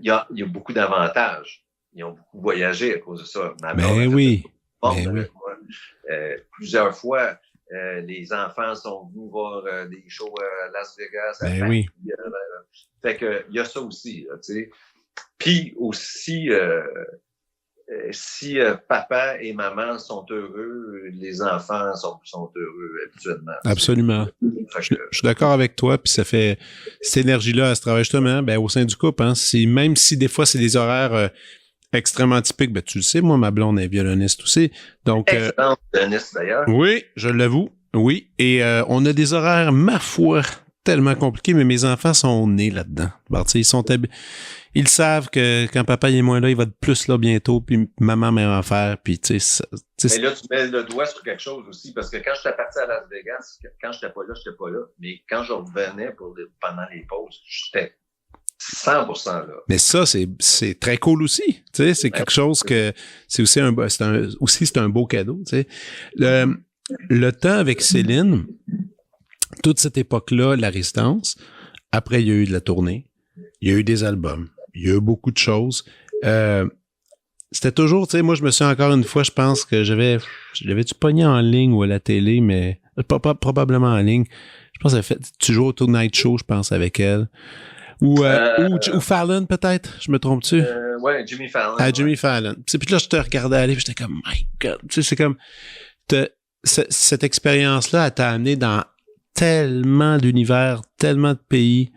il y a beaucoup d'avantages. Ils ont beaucoup voyagé à cause de ça. Mais oui. Plusieurs fois, les enfants sont venus voir des shows à Las Vegas. Oui. Fait que il y a ça aussi, tu sais. Puis aussi, si papa et maman sont heureux, les enfants sont heureux habituellement. Absolument. Je suis d'accord avec toi, puis ça fait cette énergie-là, elle se travaille justement au sein du couple. Hein, même si des fois c'est des horaires extrêmement typiques, tu le sais, moi, ma blonde est violoniste aussi. Donc, excellente violoniste d'ailleurs. Oui, je l'avoue. Oui. Et on a des horaires, ma foi, tellement compliqués, mais mes enfants sont nés là-dedans. Ils savent que quand papa est moins là, il va être plus là bientôt, puis maman même en faire, puis tu sais. Mais là, tu mets le doigt sur quelque chose aussi, parce que quand j'étais parti à Las Vegas, quand j'étais pas là. Mais quand je revenais pendant les pauses, j'étais 100% là. Mais ça, c'est très cool aussi. Tu sais, c'est quelque chose que c'est aussi c'est un beau cadeau. Tu sais, le temps avec Céline, toute cette époque-là, la résidence. Après, il y a eu de la tournée, il y a eu des albums, il y a eu beaucoup de choses. C'était toujours, tu sais, moi je me suis encore une fois, je pense que j'avais-tu pogné en ligne ou à la télé, mais probablement en ligne. Je pense qu'elle fait toujours au Tonight Show, je pense, avec elle. Ou Fallon, peut-être? Je me trompe-tu? Ouais, Jimmy Fallon. Jimmy Fallon. Puis là, je te regardais aller, puis j'étais comme, my God. Tu sais, c'est comme, cette expérience-là, elle t'a amené dans tellement d'univers, tellement de pays.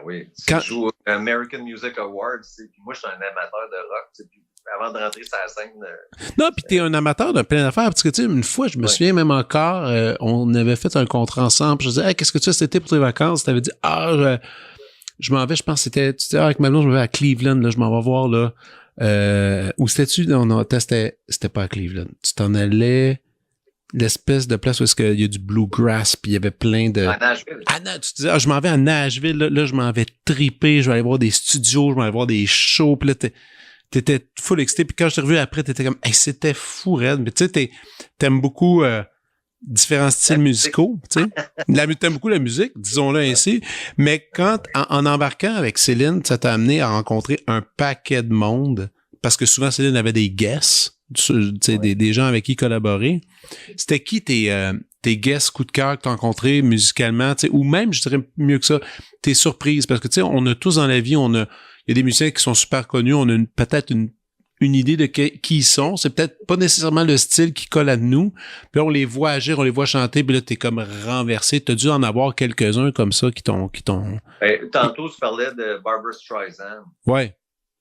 Oui, tu joues aux American Music Awards, puis moi, je suis un amateur de rock, puis avant de rentrer sur la scène... Non, puis t'es un amateur de plein d'affaires, parce que, tu sais, une fois, je me souviens même encore, on avait fait un contrat ensemble, puis je disais, hey, qu'est-ce que tu fais cet été pour tes vacances? T'avais dit, je m'en vais, je pense que c'était, tu sais, avec ma blonde, je m'en vais à Cleveland, là, je m'en vais voir, là, où c'était-tu? Non, c'était pas à Cleveland. Tu t'en allais... l'espèce de place où est-ce qu'il y a du bluegrass, puis il y avait plein de... À Nashville. Tu te disais, je m'en vais à Nashville, là, je m'en vais triper, je vais aller voir des studios, je vais aller voir des shows, puis là, t'étais full excité, puis quand je t'ai revu après, t'étais comme, hey, c'était fou, raide, mais tu sais, t'aimes beaucoup différents styles musicaux, tu sais. T'aimes beaucoup la musique, disons-le ainsi, mais quand, en embarquant avec Céline, ça t'a amené à rencontrer un paquet de monde, parce que souvent, Céline avait des guests, des gens avec qui collaborer. C'était qui tes guests coup de cœur que tu as rencontrés musicalement, ou même, je dirais mieux que ça, tes surprises, parce que tu sais, on a tous dans la vie, il y a des musiciens qui sont super connus, on a peut-être une idée de qui ils sont, c'est peut-être pas nécessairement le style qui colle à nous, puis on les voit agir, on les voit chanter, puis là, t'es comme renversé. T'as dû en avoir quelques-uns comme ça qui t'ont... Tantôt, tu parlais de Barbra Streisand. Ouais.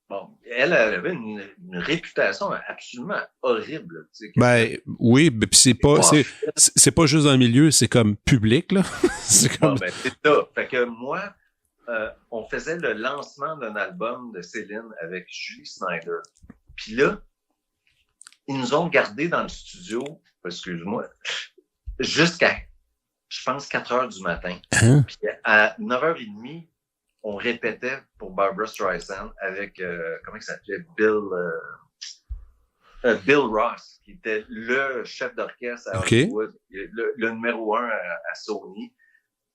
Bon, elle avait une réputation absolument horrible. Oui, puis c'est pas juste dans le milieu, c'est comme public, là. C'est comme... c'est ça. Fait que moi, on faisait le lancement d'un album de Céline avec Julie Snyder. Puis là, ils nous ont gardés dans le studio, excuse-moi, jusqu'à, je pense, 4 heures du matin. Hein? Puis à 9h30, on répétait pour Barbra Streisand avec, comment il s'appelait? Bill Ross, qui était le chef d'orchestre à Hollywood, le numéro 1 à Sony.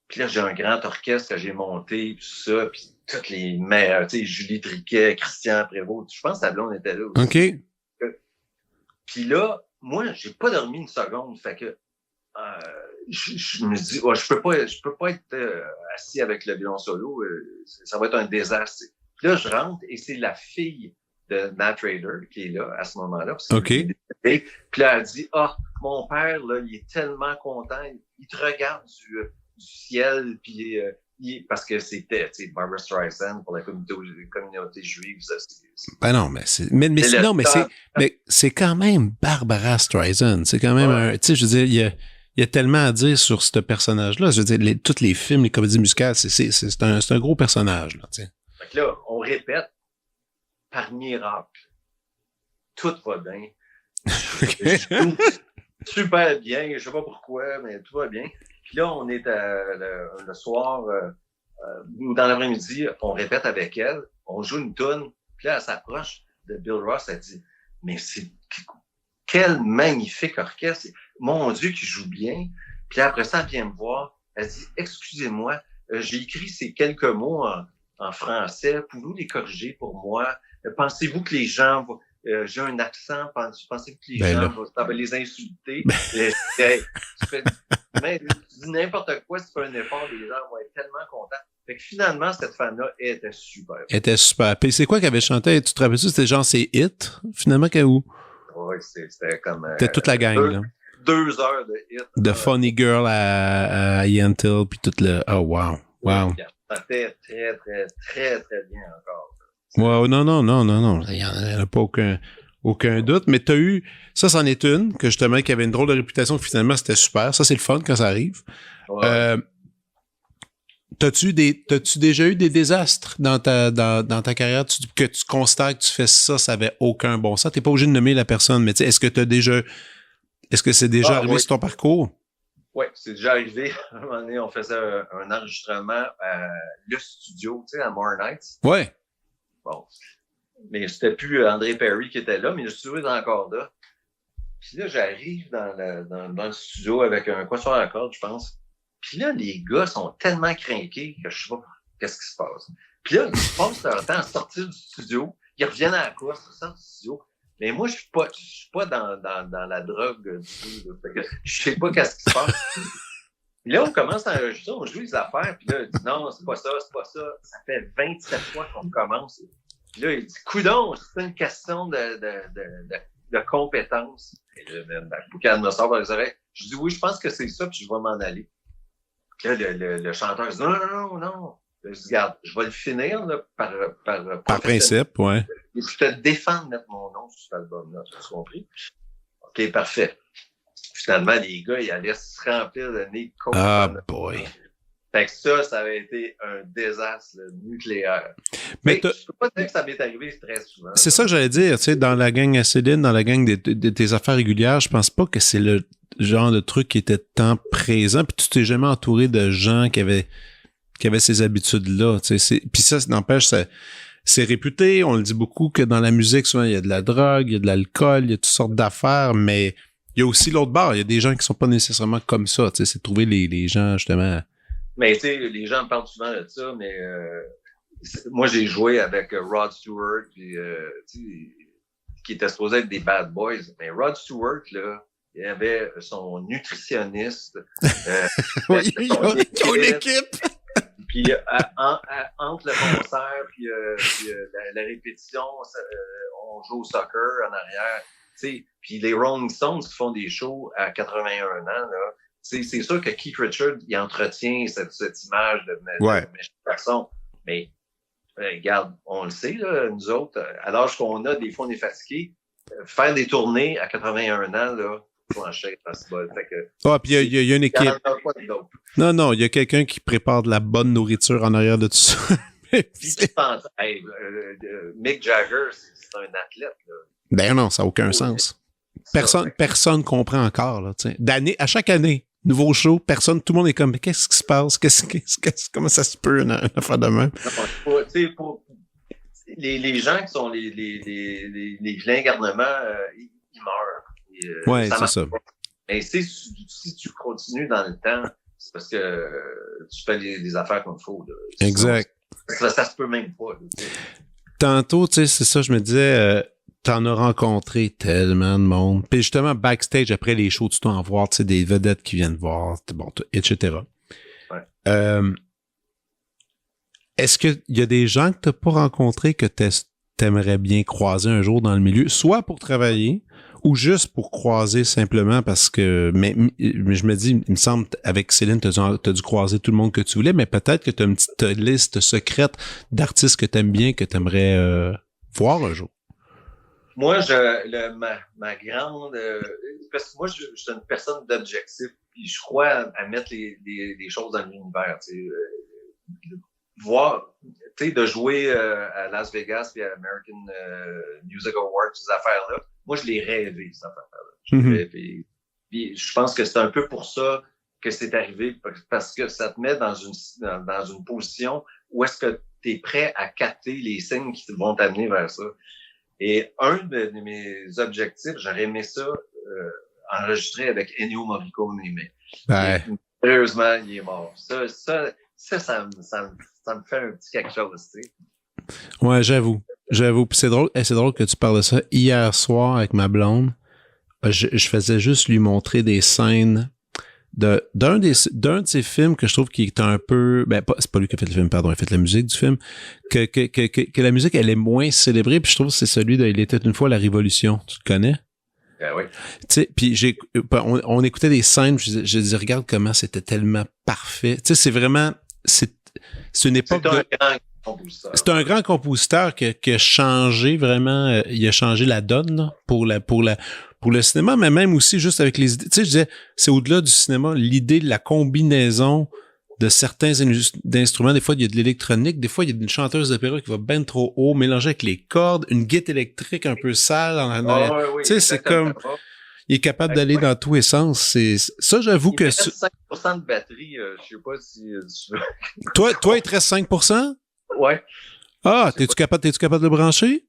Puis là, j'ai un grand orchestre que j'ai monté, puis tout ça, puis toutes les meilleurs, tu sais, Julie Triquet, Christian Prévost, je pense que la blonde était là aussi. OK. Puis là, moi, j'ai pas dormi une seconde, fait que je me dis, je peux pas être assis avec le violon solo, ça va être un désastre. Puis là, je rentre et c'est la fille de Nat Rader qui est là à ce moment-là. OK. Puis là, elle dit, mon père, là, il est tellement content, il te regarde du ciel, puis parce que c'était, tu sais, Barbra Streisand pour la communauté juive, ça, ben non, mais c'est quand même Barbra Streisand. C'est quand même tu sais, je veux dire, il y a tellement à dire sur ce personnage-là. Je veux dire, tous les films, les comédies musicales, c'est un gros personnage, là, tu sais. Fait que là, on répète, par miracle, tout va bien. Super bien, je sais pas pourquoi, mais tout va bien. Puis là, on est le soir, ou dans l'après-midi, on répète avec elle, on joue une toune, puis là, elle s'approche de Bill Ross, elle dit, mais c'est quel magnifique orchestre, mon Dieu, qui joue bien. Puis là, après ça, elle vient me voir, elle dit, excusez-moi, j'ai écrit ces quelques mots en français, pouvez-vous les corriger pour moi? Pensez-vous que les gens vont... j'ai un accent, pensez-vous que les gens ça va les insulter? Mais tu dis n'importe quoi, si tu fais un effort, les gens vont être tellement contents. Fait que finalement, cette femme-là était super. Elle était super. Puis c'est quoi qu'elle avait chanté? Tu te rappelles-tu? C'était genre ses hits, finalement, où? Oui, c'était comme... C'était toute la gang, là. 2 heures de hits. De Funny Girl à Ian Till, puis tout le... Oh, wow. Wow. Ça fait très, très, très, très bien encore. Wow, non. Il n'y en a pas aucun doute. Mais t'as eu... Ça, c'en est une, que justement, qui avait une drôle de réputation, que finalement, c'était super. Ça, c'est le fun quand ça arrive. Ouais. T'as-tu déjà eu des désastres dans ta carrière que tu constates que tu fais ça avait aucun bon sens? T'es pas obligé de nommer la personne, mais tu sais, est-ce que c'est déjà arrivé sur ton parcours? Oui, c'est déjà arrivé. À un moment donné, on faisait un enregistrement à le studio, tu sais, à More Nights. Ouais. Bon. Mais c'était plus André Perry qui était là, mais le studio est encore là. Puis là, j'arrive dans le studio avec un quatuor à cordes, je pense. Puis là, les gars sont tellement crinqués que je sais pas qu'est-ce qui se passe. Puis là, ils passent leur temps à sortir du studio. Ils reviennent à la course, ils sortent du studio. Mais moi, je suis pas dans la drogue du tout. Fait que je sais pas qu'est-ce qui se passe. Puis là, on commence à enregistrer, on joue les affaires. Puis là, il dit non, c'est pas ça. Ça fait 27 fois qu'on commence. Puis là, il dit coudonc, c'est une question de compétence. Et là, la boucane me sort par les oreilles. Je dis oui, je pense que c'est ça, puis je vais m'en aller. Puis là, le chanteur dit non. Je dis, regarde, je vais le finir là, par principe, ouais. Et puis te défendre de mettre mon nom sur cet album-là, tu as compris? OK, parfait. Finalement, les gars, ils allaient se remplir de nez de coke. Ah, boy. Fait que ça avait été un désastre nucléaire. Mais je peux pas dire que ça m'est arrivé très souvent. C'est ça que j'allais dire, tu sais, dans la gang à Céline, dans la gang de tes affaires régulières, je pense pas que c'est le genre de truc qui était tant présent, puis tu t'es jamais entouré de gens qui avaient ces habitudes-là, tu sais. Puis ça n'empêche, c'est réputé, on le dit beaucoup que dans la musique, souvent, il y a de la drogue, il y a de l'alcool, il y a toutes sortes d'affaires, mais il y a aussi l'autre bord, il y a des gens qui sont pas nécessairement comme ça, tu sais, c'est trouver les gens, justement. Mais tu sais, les gens parlent souvent de ça, mais moi, j'ai joué avec Rod Stewart, puis, qui était supposé être des bad boys, mais Rod Stewart, là, il y avait son nutritionniste. Oui, ils ont une équipe! Puis entre le concert puis la répétition, on joue au soccer en arrière. T'sais, puis les Rolling Stones qui font des shows à 81 ans, là, c'est sûr que Keith Richards, il entretient cette image de méchant garçon. Mais regarde, on le sait, là, nous autres, à l'âge qu'on a, des fois on est fatigué. Faire des tournées à 81 ans, là, puis il y a une équipe. Non, il y a quelqu'un qui prépare de la bonne nourriture en arrière de tout ça. Mick Jagger, c'est un athlète. Là. Ben non, ça n'a aucun sens. Personne comprend encore. Là, à chaque année, nouveau show, tout le monde est comme, mais qu'est-ce qui se passe? Comment ça se peut une affaire de même? Les gens qui sont les vilains garnements, ils meurent. Oui, c'est ça. Mais si tu continues dans le temps, c'est parce que tu fais les affaires comme il faut. Là. Exact. Ça se peut même pas. Là, tantôt, tu sais, c'est ça, je me disais, t'en as rencontré tellement de monde. Puis justement, backstage, après les shows, tu dois en voir, tu sais, des vedettes qui viennent voir, bon, etc. Ouais. Est-ce qu'il y a des gens que t'as pas rencontrés que t'aimerais bien croiser un jour dans le milieu, soit pour travailler, ou juste pour croiser simplement parce que... Mais je me dis, il me semble, avec Céline, t'as dû croiser tout le monde que tu voulais, mais peut-être que t'as une petite liste secrète d'artistes que t'aimes bien, que t'aimerais voir un jour. Moi, ma grande... parce que moi, je suis une personne d'objectif, puis je crois à mettre les choses dans l'univers, tu sais. Voir, tu sais, de jouer à Las Vegas puis à American Music Awards, ces affaires-là, moi, je l'ai rêvé, ces affaires-là. Je l'ai rêvé. Puis je pense que c'est un peu pour ça que c'est arrivé, parce que ça te met dans une position où est-ce que tu es prêt à capter les signes qui vont t'amener vers ça. Et un de mes objectifs, j'aurais aimé ça enregistrer avec Ennio Morricone, mais sérieusement, il est mort. Ça me fait un petit quelque chose, tu sais. Ouais, j'avoue. Puis c'est drôle que tu parles de ça. Hier soir, avec ma blonde, je faisais juste lui montrer des scènes d'un de ses films que je trouve qui est un peu, c'est pas lui qui a fait le film, pardon, il a fait la musique du film, que la musique, elle est moins célébrée, puis je trouve que c'est celui de Il était une fois la Révolution. Tu le connais? Oui. Tu sais, puis on écoutait des scènes, je disais, regarde comment c'était tellement parfait. Tu sais, c'est vraiment, c'est une époque c'est un grand compositeur qui a changé vraiment, il a changé la donne là, pour le cinéma, mais même aussi juste avec les idées. Tu sais, je disais, c'est au-delà du cinéma, l'idée de la combinaison de certains instruments. Des fois, il y a de l'électronique, des fois, il y a une chanteuse d'opéra qui va ben trop haut, mélangée avec les cordes, une guitare électrique un peu sale. Oui, tu sais, c'est comme, il est capable d'aller dans tous les sens. Ça, j'avoue que... 5% de batterie, je sais pas si tu veux. Toi, il te reste 5%? Ouais. Ah, t'es-tu capable de brancher?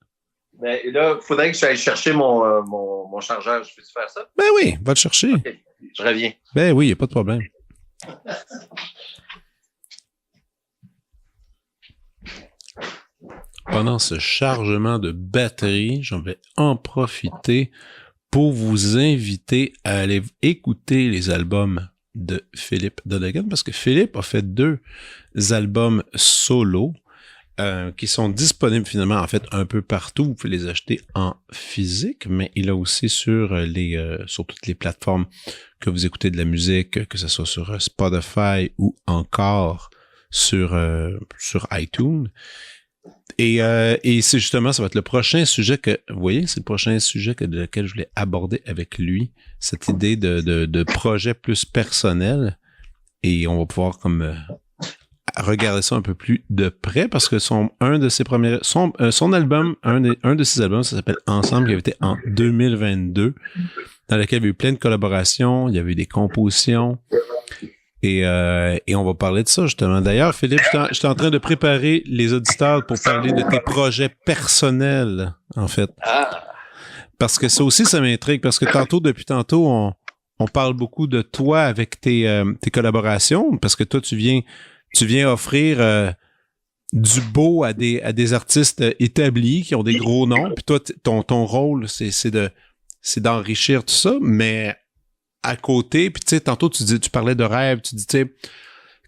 Ben, là, il faudrait que j'aille chercher mon chargeur. Je peux-tu faire ça? Ben oui, va le chercher. OK, je reviens. Ben oui, il n'y a pas de problème. Pendant ce chargement de batterie, j'en vais en profiter pour vous inviter à aller écouter les albums de Philippe Donegan, parce que Philippe a fait 2 albums solo qui sont disponibles finalement en fait un peu partout. Vous pouvez les acheter en physique, mais il a aussi sur toutes les plateformes que vous écoutez de la musique, que ce soit sur Spotify ou encore sur iTunes. Et c'est justement, ça va être le prochain sujet vous voyez, c'est le prochain sujet de lequel je voulais aborder avec lui, cette idée de projet plus personnel. Et on va pouvoir comme regarder ça un peu plus de près parce que son album, un de ses albums, ça s'appelle Ensemble, qui avait été en 2022, dans lequel il y a eu plein de collaborations, il y avait eu des compositions. Et on va parler de ça, justement. D'ailleurs, Philippe, je suis en train de préparer les auditeurs pour parler de tes projets personnels, en fait. Parce que ça aussi, ça m'intrigue, parce que depuis tantôt, on parle beaucoup de toi avec tes collaborations, parce que toi, tu viens offrir du beau à des artistes établis qui ont des gros noms, puis toi, ton rôle, c'est d'enrichir tout ça, mais à côté, puis tu sais, tantôt tu parlais de rêve, tu dis, tu sais,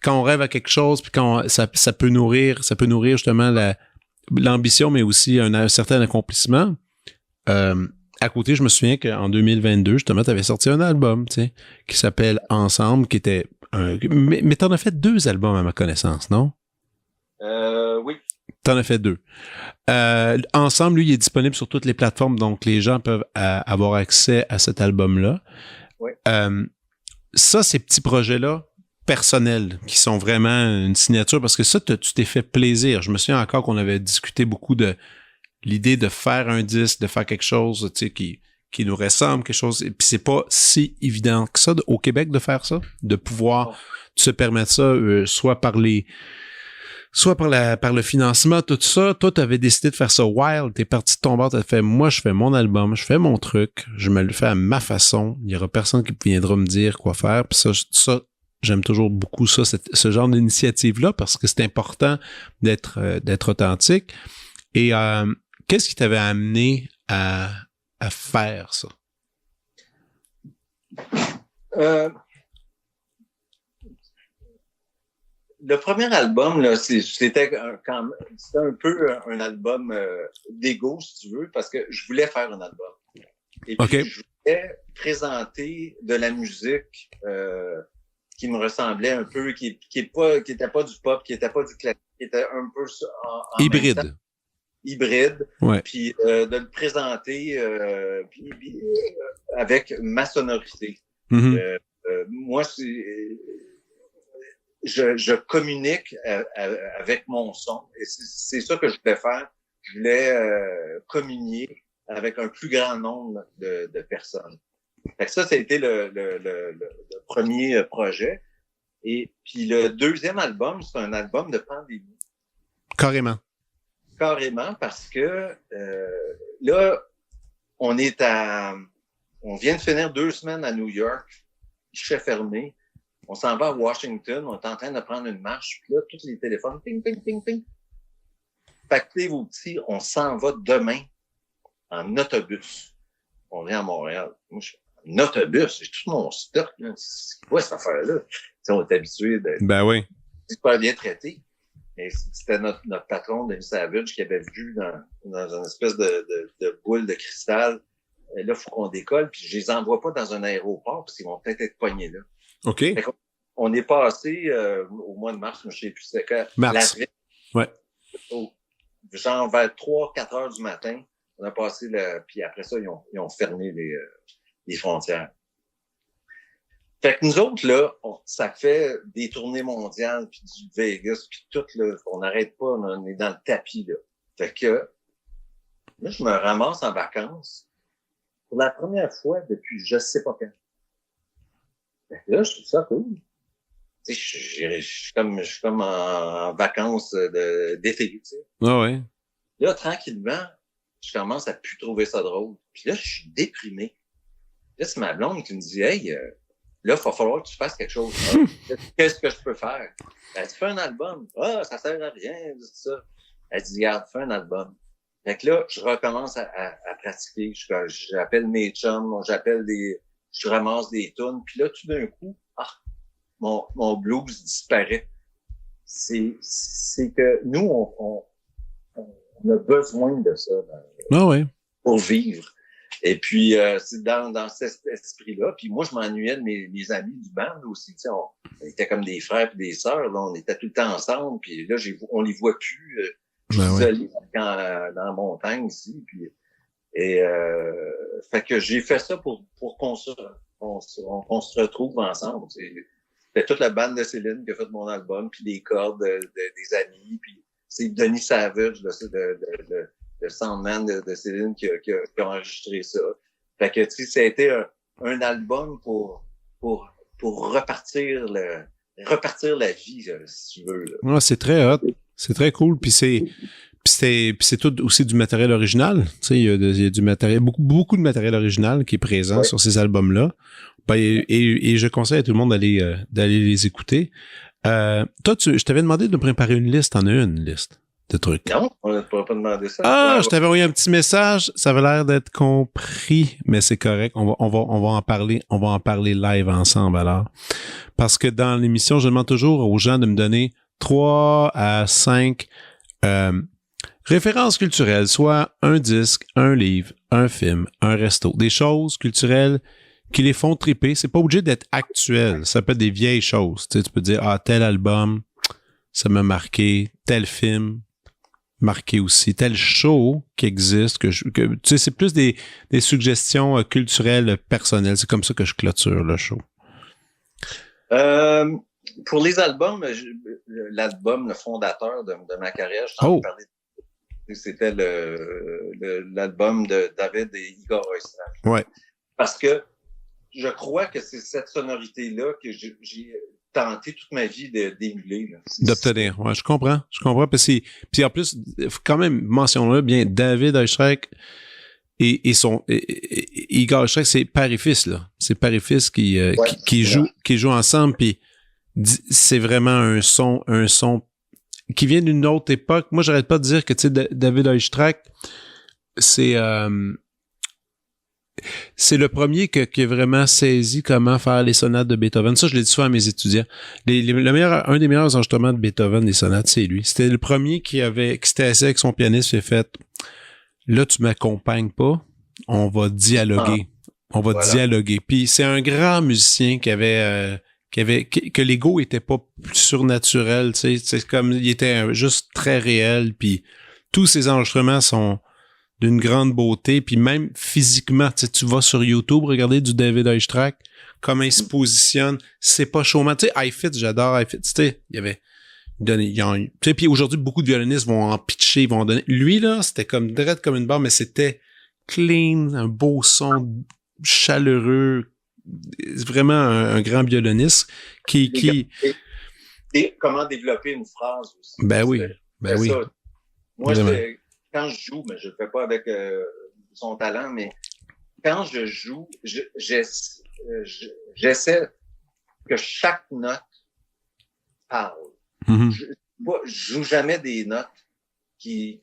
quand on rêve à quelque chose, puis quand ça peut nourrir justement l'ambition, mais aussi un certain accomplissement. À côté, je me souviens qu'en 2022, justement, tu avais sorti un album, tu sais, qui s'appelle Ensemble, qui était mais t'en as fait 2 albums à ma connaissance, non? Oui. T'en as fait 2. Ensemble, lui, il est disponible sur toutes les plateformes, donc les gens peuvent avoir accès à cet album-là. Oui. Ça, ces petits projets-là, personnels, qui sont vraiment une signature, parce que ça, tu t'es fait plaisir. Je me souviens encore qu'on avait discuté beaucoup de l'idée de faire un disque, de faire quelque chose, tu sais, qui nous ressemble, quelque chose. Et puis c'est pas si évident que ça au Québec de faire ça, de pouvoir se permettre ça, soit par le financement, tout ça. Toi, tu avais décidé de faire ça wild. T'es parti de ton bord, t'as fait, moi, je fais mon album, je fais mon truc, je me le fais à ma façon. Il y aura personne qui viendra me dire quoi faire. Puis ça, j'aime toujours beaucoup ça, ce genre d'initiative-là, parce que c'est important d'être authentique. Et qu'est-ce qui t'avait amené à faire ça? Le premier album, là, c'était un peu un album d'ego, si tu veux, parce que je voulais faire un album. Et puis, je voulais présenter de la musique qui me ressemblait un peu, qui était pas du pop, qui était pas du classique, qui était un peu en hybride. Même temps, hybride. Ouais. Puis de le présenter avec ma sonorité. Mm-hmm. Moi, je communique avec mon son. Et c'est ça que je voulais faire. Je voulais communier avec un plus grand nombre de personnes. Fait que ça a été le premier projet. Et puis le deuxième album, c'est un album de pandémie. Carrément, parce que là, on vient de finir 2 semaines à New York, guichet fermé. On s'en va à Washington, on est en train de prendre une marche, puis là, tous les téléphones, ping, ping, ping, ping. Pactez vos petits, on s'en va demain en autobus. On vient à Montréal. Moi, je suis un autobus, j'ai tout mon stock, là. C'est quoi cette affaire-là? T'sais, on est habitué d'être Oui. super bien traité. Et c'était notre patron, Denis Savage, qui avait vu dans une espèce de boule de cristal. Et là, il faut qu'on décolle, puis je les envoie pas dans un aéroport, parce qu'ils vont peut-être être poignés là. OK. On est passé au mois de mars, je ne sais plus, c'était quand. Mars. Ouais. Genre vers 3-4 heures du matin, on a passé puis après ça, ils ont fermé les frontières. Fait que nous autres, là, ça fait des tournées mondiales, puis du Vegas, puis tout, là, on n'arrête pas, on est dans le tapis, là. Fait que, là, je me ramasse en vacances pour la première fois depuis je sais pas quand. Fait que là, je trouve ça cool. Tu sais, je suis comme en vacances d'été, tu sais. Ah ouais. Là, tranquillement, je commence à plus trouver ça drôle. Puis là, je suis déprimé. Là, c'est ma blonde qui me dit, hey, là, il va falloir que tu fasses quelque chose. Ah, qu'est-ce que je peux faire? Elle dit, fais un album. Ah, ça sert à rien, dit ça. Elle dit, regarde, fais un album. Fait que là, je recommence à pratiquer. J'appelle mes chums, je ramasse des tunes. Puis là, tout d'un coup, mon blues disparaît. C'est que nous, on a besoin de ça pour vivre. Et puis, c'est dans cet esprit-là. Puis moi, je m'ennuyais de mes amis du band aussi. Tu sais, on était comme des frères et des sœurs. Là, on était tout le temps ensemble. Puis là, on les voit plus. Je suis isolé dans la montagne ici. Puis, fait que j'ai fait ça pour qu'on se retrouve ensemble. C'était toute la bande de Céline qui a fait mon album, puis des cordes des amis. Puis c'est Denis Savage, le soundman de Céline qui a enregistré ça. Fait que, tu sais, ça a été un album pour repartir la vie, si tu veux. Ouais, c'est très hot. C'est très cool. Puis c'est tout aussi du matériel original. Tu sais, il y a du matériel, beaucoup de matériel original qui est présent sur ces albums-là. Ben, et je conseille à tout le monde d'aller les écouter. Toi, je t'avais demandé de me préparer une liste. T'en as une liste de trucs. Non, on ne pourra pas demander ça. Ah, je t'avais envoyé un petit message. Ça avait l'air d'être compris, mais c'est correct. On va en parler. On va en parler live ensemble alors. Parce que dans l'émission, je demande toujours aux gens de me donner 3 à 5 références culturelles, soit un disque, un livre, un film, un resto, des choses culturelles qui les font triper. C'est pas obligé d'être actuel. Ça peut être des vieilles choses. Tu sais, tu peux dire, tel album, ça m'a marqué, tel film, marqué aussi, tel show qui existe, tu sais, c'est plus des suggestions culturelles personnelles. C'est comme ça que je clôture le show. Pour les albums, l'album, le fondateur de ma carrière, je t'en parlais. C'était l'album de David et Igor Oistrakh. Ouais. Parce que je crois que c'est cette sonorité-là que j'ai tenté toute ma vie d'émuler. D'obtenir. Ouais, je comprends. Puis en plus, quand même, mentionnons-le bien, David Oistrakh et Igor Oistrakh, c'est père et fils, là. C'est père et fils qui jouent ensemble, puis c'est vraiment un son qui vient d'une autre époque. Moi, j'arrête pas de dire que, tu sais, David Oistrakh, c'est le premier qui a vraiment saisi comment faire les sonates de Beethoven. Ça, je l'ai dit souvent à mes étudiants. Un des meilleurs enregistrements de Beethoven, des sonates, c'est lui. C'était le premier qui s'était assis avec son pianiste et fait, là, tu m'accompagnes pas, on va dialoguer. Dialoguer. Puis c'est un grand musicien que l'ego était pas plus surnaturel, tu sais, c'est comme il était juste très réel, puis tous ses enregistrements sont d'une grande beauté, puis même physiquement, tu vas sur YouTube regarder du David Oistrakh, comment il se positionne, c'est pas chômant, tu sais, iFit, j'adore iFit, tu sais, tu sais, puis aujourd'hui beaucoup de violonistes vont en pitcher, ils vont donner, lui là, c'était comme direct comme une barre, mais c'était clean, un beau son chaleureux, vraiment un grand violoniste qui... Et comment développer une phrase aussi. Ben oui. Ça. Moi, quand je joue, mais je le fais pas avec son talent, mais quand je joue, j'essaie que chaque note parle. Mm-hmm. Je joue jamais des notes qui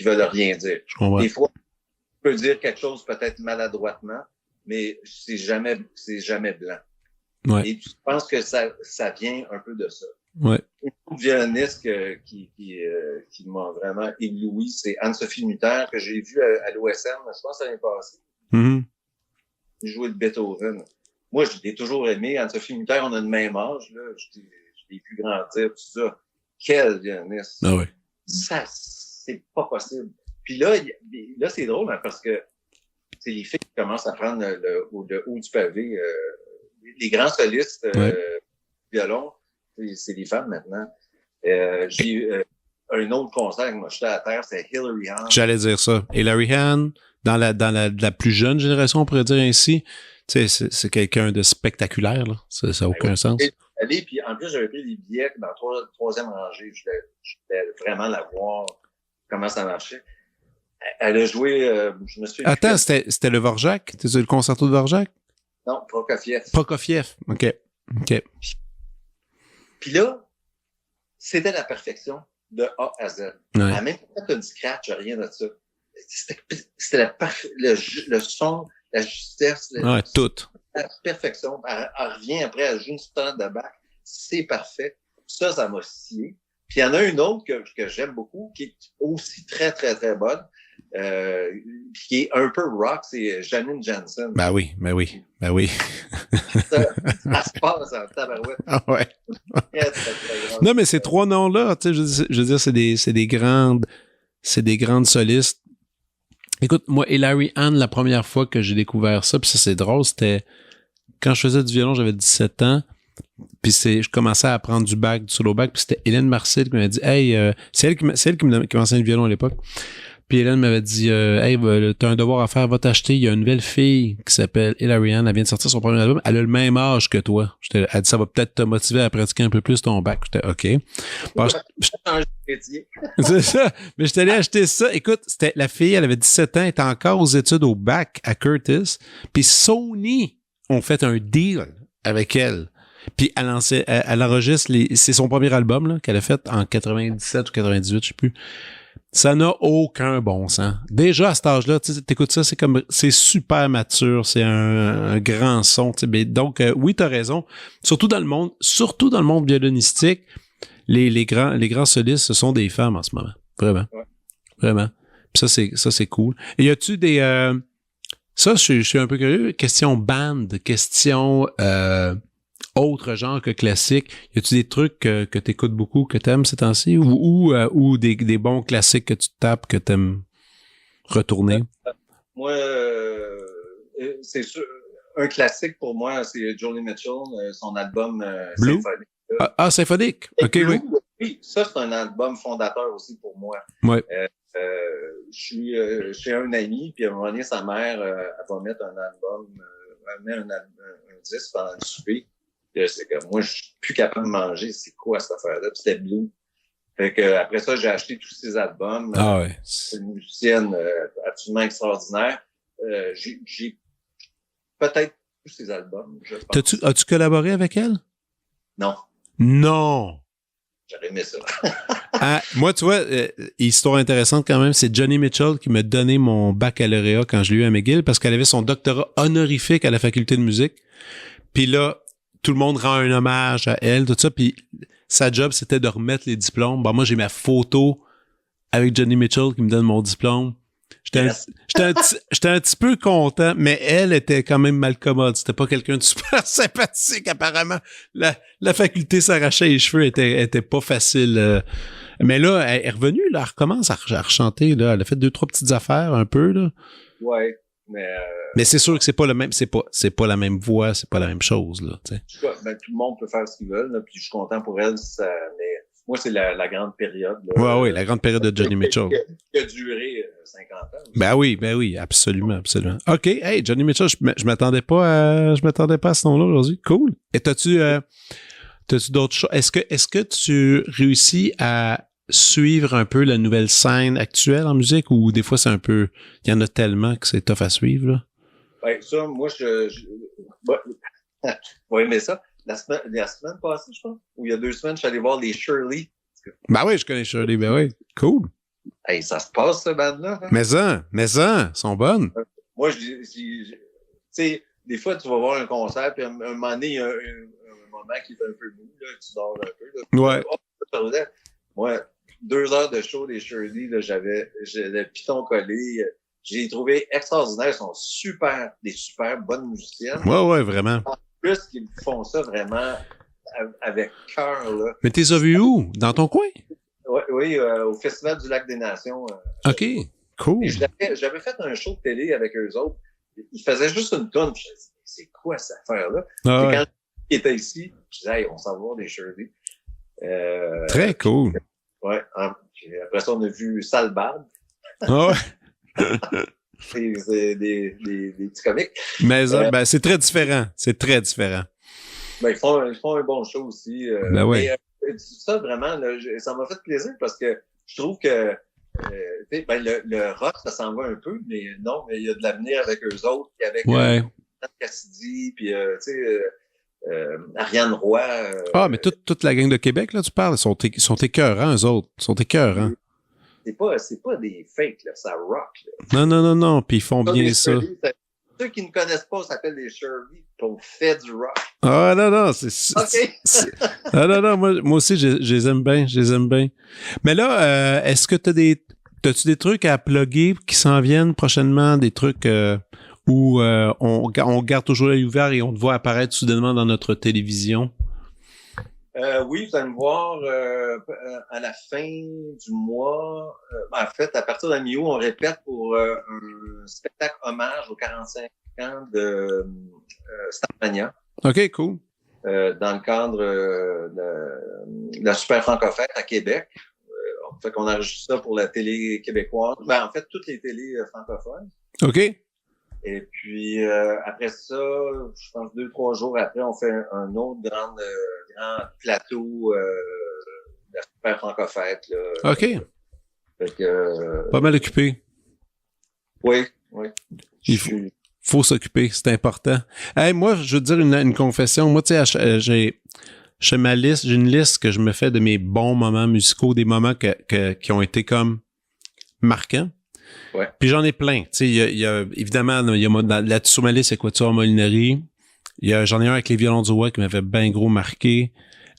veulent rien dire. Je comprends. Des fois, je peux dire quelque chose peut-être maladroitement, mais c'est jamais blanc. Ouais. Et je pense que ça vient un peu de ça. Ouais. Une violoniste qui m'a vraiment ébloui, c'est Anne-Sophie Mutter, que j'ai vue à l'OSM, je pense l'année passée. Mm-hmm. Jouer de Beethoven. Moi, je l'ai toujours aimé. Anne-Sophie Mutter, on a le même âge, là. Je l'ai vu grandir, tout ça. Quelle violoniste. Ah ouais. Ça, c'est pas possible. Puis là, c'est drôle, hein, parce que c'est les filles qui commencent à prendre le haut du pavé. Les grands solistes violon, c'est les femmes maintenant. J'ai eu un autre concert qui m'a jeté à terre, c'est Hilary Hahn. J'allais dire ça. Hilary Hahn, dans la plus jeune génération, on pourrait dire ainsi, tu sais, c'est quelqu'un de spectaculaire, là. Ça n'a aucun sens. Allez, puis en plus, j'avais pris des billets dans la troisième rangée. Je voulais vraiment la voir, comment ça marchait. Elle a joué, je me suis... Attends, c'était le Dvorak? C'était le concerto de Dvorak? Non, Prokofiev. Prokofiev, OK. Puis là, c'était la perfection de A à Z. Elle n'a même pas fait un scratch, rien de ça. C'était le son, la justesse, tout. La perfection. Elle revient après, elle joue une sonate de Bach. C'est parfait. Ça m'a scié. Puis il y en a une autre que j'aime beaucoup, qui est aussi très, très, très bonne, qui est un peu rock, c'est Janine Jansen. Ben oui. Ça se passe en tabarouette. Ah ouais. Très, très, très non, mais ces trois noms-là, tu sais, je veux dire, c'est des grandes solistes. Écoute, moi, Hilary Hahn, la première fois que j'ai découvert ça, puis ça, c'est drôle, c'était quand je faisais du violon, j'avais 17 ans, puis je commençais à apprendre du solo bac, puis c'était Hélène Marcel qui m'avait dit, hey, c'est elle qui m'enseignait le violon à l'époque. Puis Hélène m'avait dit, hey, t'as un devoir à faire, va t'acheter, il y a une nouvelle fille qui s'appelle Hilary Hahn, elle vient de sortir son premier album, elle a le même âge que toi. Elle dit, ça va peut-être te motiver à pratiquer un peu plus ton bac. J'étais, OK. Bon, c'est ça. Mais j'étais allé acheter ça. Écoute, c'était la fille, elle avait 17 ans, elle était encore aux études au bac à Curtis. Puis Sony ont fait un deal avec elle. Puis elle enregistre c'est son premier album là, qu'elle a fait en 97 ou 98, je sais plus. Ça n'a aucun bon sens. Déjà à cet âge-là, tu écoutes ça, c'est super mature, c'est un grand son. Donc oui, t'as raison. Surtout dans le monde violonistique, les grands solistes, ce sont des femmes en ce moment. Vraiment. Ouais. Vraiment. Puis ça c'est cool. Et y a-tu des ça, je suis un peu curieux. Question band, question autre genre que classique. Y a-tu des trucs que t'écoutes beaucoup, que t'aimes ces temps-ci, ou des bons classiques que tu tapes, que t'aimes retourner? Moi, c'est sûr, un classique pour moi, c'est Joni Mitchell, son album Blue? Symphonique. Symphonique. OK, Blue, oui. Oui, ça, c'est un album fondateur aussi pour moi. Ouais. Je suis chez un ami, puis à un moment donné, sa mère, elle va mettre un album, elle met un disque pendant le souper. C'est que moi, je suis plus capable de manger. C'est quoi cette affaire-là? Puis c'était Blue. Fait que après ça, j'ai acheté tous ses albums. Ah ouais. C'est une musicienne absolument extraordinaire. J'ai peut-être tous ses albums, je pense. As-tu collaboré avec elle? Non. Non! J'aurais aimé ça. Moi, tu vois, histoire intéressante quand même, c'est Joni Mitchell qui m'a donné mon baccalauréat quand je l'ai eu à McGill parce qu'elle avait son doctorat honorifique à la faculté de musique. Puis là, tout le monde rend un hommage à elle, tout ça. Puis sa job, c'était de remettre les diplômes. Bon, moi, j'ai ma photo avec Joni Mitchell qui me donne mon diplôme. J'étais un petit peu content, mais elle était quand même mal commode. C'était pas quelqu'un de super sympathique, apparemment. La faculté s'arrachait les cheveux, était pas facile. Mais là, elle est revenue, là, elle recommence à rechanter, là. Elle a fait 2-3 petites affaires, un peu, là. Ouais, mais c'est sûr que c'est pas le même, c'est pas la même voix, c'est pas la même chose, là, tu sais. Ben, tout le monde peut faire ce qu'il veut, là, puis je suis content pour elle, mais moi, c'est la grande période, là. Ouais, la grande période de Joni Mitchell. Qui a duré 50 ans. Ben oui, absolument. OK, hey, Joni Mitchell, je m'attendais pas à ce nom-là aujourd'hui. Cool. Et t'as-tu d'autres choses? Est-ce que tu réussis à suivre un peu la nouvelle scène actuelle en musique ou des fois c'est un peu, il y en a tellement que c'est tough à suivre, là? Ben, ça, moi, ouais, mais ça, la semaine passée, je pense, ou il y a 2 semaines, je suis allé voir les Shirley. Ben oui, je connais Shirley, ben oui. Cool. Hey, ça se passe, ce band-là. Hein? Mais ça, sont bonnes. Moi, sais, des fois, tu vas voir un concert, puis à un moment donné, il y a un moment qui est un peu mou, là, tu dors un peu. Là, Ouais. Moi, 2 heures de show des Shirley, là, j'avais le piton collé. J'ai trouvé extraordinaire. Ils sont des super bonnes musiciennes. Ouais, vraiment. En plus, qu'ils font ça vraiment avec cœur, là. Mais t'es vu où? Dans ton coin? Oui, au Festival du Lac des Nations. OK, cool. J'avais fait un show de télé avec eux autres. Ils faisaient juste une tonne. Je me disais, c'est quoi cette affaire-là? Ah ouais. Quand ils étaient ici, je disais, hey, on s'en va voir des Shirley. Très cool. Ouais. Après ça, on a vu Salbad. Ah ouais. C'est des petits comiques. Mais ben, c'est très différent. C'est très différent. Ben, ils font un bon show aussi. Ben ouais. Mais, ça, vraiment, là, ça m'a fait plaisir parce que je trouve que ben, le rock, ça s'en va un peu, mais non, mais il y a de l'avenir avec eux autres, puis avec ouais. Cassidy, puis tu sais, Ariane Roy. Mais toute la gang de Québec, là, tu parles, ils sont écœurants, eux autres. Ils sont écœurants. C'est pas des fakes, là, ça rock. Là. Non, puis ils font Ça, bien ça. Ceux qui ne connaissent pas s'appellent les Shirley, on fait du rock. Ah non, OK. Non, moi aussi, je les aime bien. Mais là, est-ce que t'as-tu des trucs à plugger qui s'en viennent prochainement, des trucs où on garde toujours l'œil ouvert et on te voit apparaître soudainement dans notre télévision? Oui, vous allez me voir à la fin du mois. En fait, à partir de la mi-août, on répète pour un spectacle hommage aux 45 ans de Starmania. OK, cool. Dans le cadre de la Super Francophète à Québec. Fait qu'on enregistre ça pour la télé québécoise. Ben, en fait, toutes les télés francophones. OK. Et puis, après ça, je pense 2-3 jours après, on fait un autre grand plateau de la Super Francophète. Là. OK. Fait que, pas mal occupé. Oui. Il faut s'occuper, c'est important. Hey, moi, je veux te dire une confession. Moi, tu sais, j'ai ma liste, j'ai une liste que je me fais de mes bons moments musicaux, des moments qui ont été comme marquants. Ouais. Puis j'en ai plein. Tu sais, il y a évidemment, là-dessus sur ma liste, c'est Quatuor Molinari. J'en ai un avec les violons du roi qui m'avait bien gros marqué.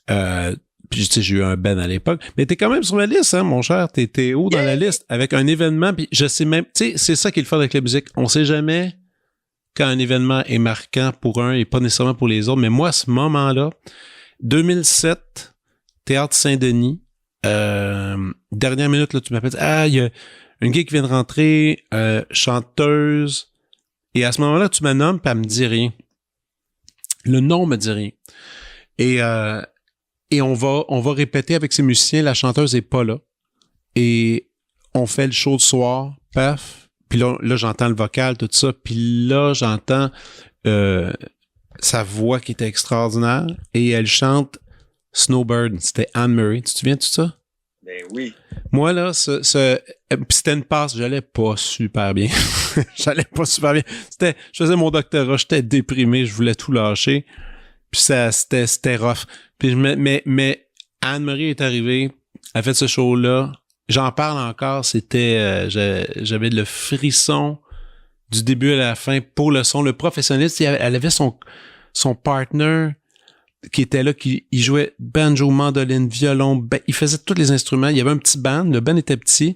Puis tu sais, j'ai eu un Ben à l'époque. Mais t'es quand même sur ma liste, hein, mon cher. T'es haut dans la liste avec un événement. Puis je sais même, tu sais, c'est ça qui est le fun avec la musique. On sait jamais quand un événement est marquant pour un et pas nécessairement pour les autres. Mais moi, à ce moment-là, 2007, Théâtre Saint-Denis, dernière minute, là, tu m'appelles, il y a une gars qui vient de rentrer, chanteuse, et à ce moment-là, tu me nommes, puis elle me dit rien. Le nom me dit rien. Et on va répéter avec ces musiciens, la chanteuse est pas là. Et on fait le show le soir, paf, puis là j'entends le vocal, tout ça, puis là, j'entends sa voix qui était extraordinaire, et elle chante Snowbird. C'était Anne-Marie. Tu te souviens de tout ça? Ben oui. Moi, là, c'était une passe, j'allais pas super bien. Je faisais mon doctorat, j'étais déprimé, je voulais tout lâcher. Puis c'était rough. Puis mais Anne-Marie est arrivée, elle a fait ce show-là. J'en parle encore, c'était j'avais le frisson du début à la fin pour le son. Le professionnaliste, elle avait son partner qui était là, il jouait banjo, mandoline, violon, il faisait tous les instruments. Il y avait un petit band, le band était petit,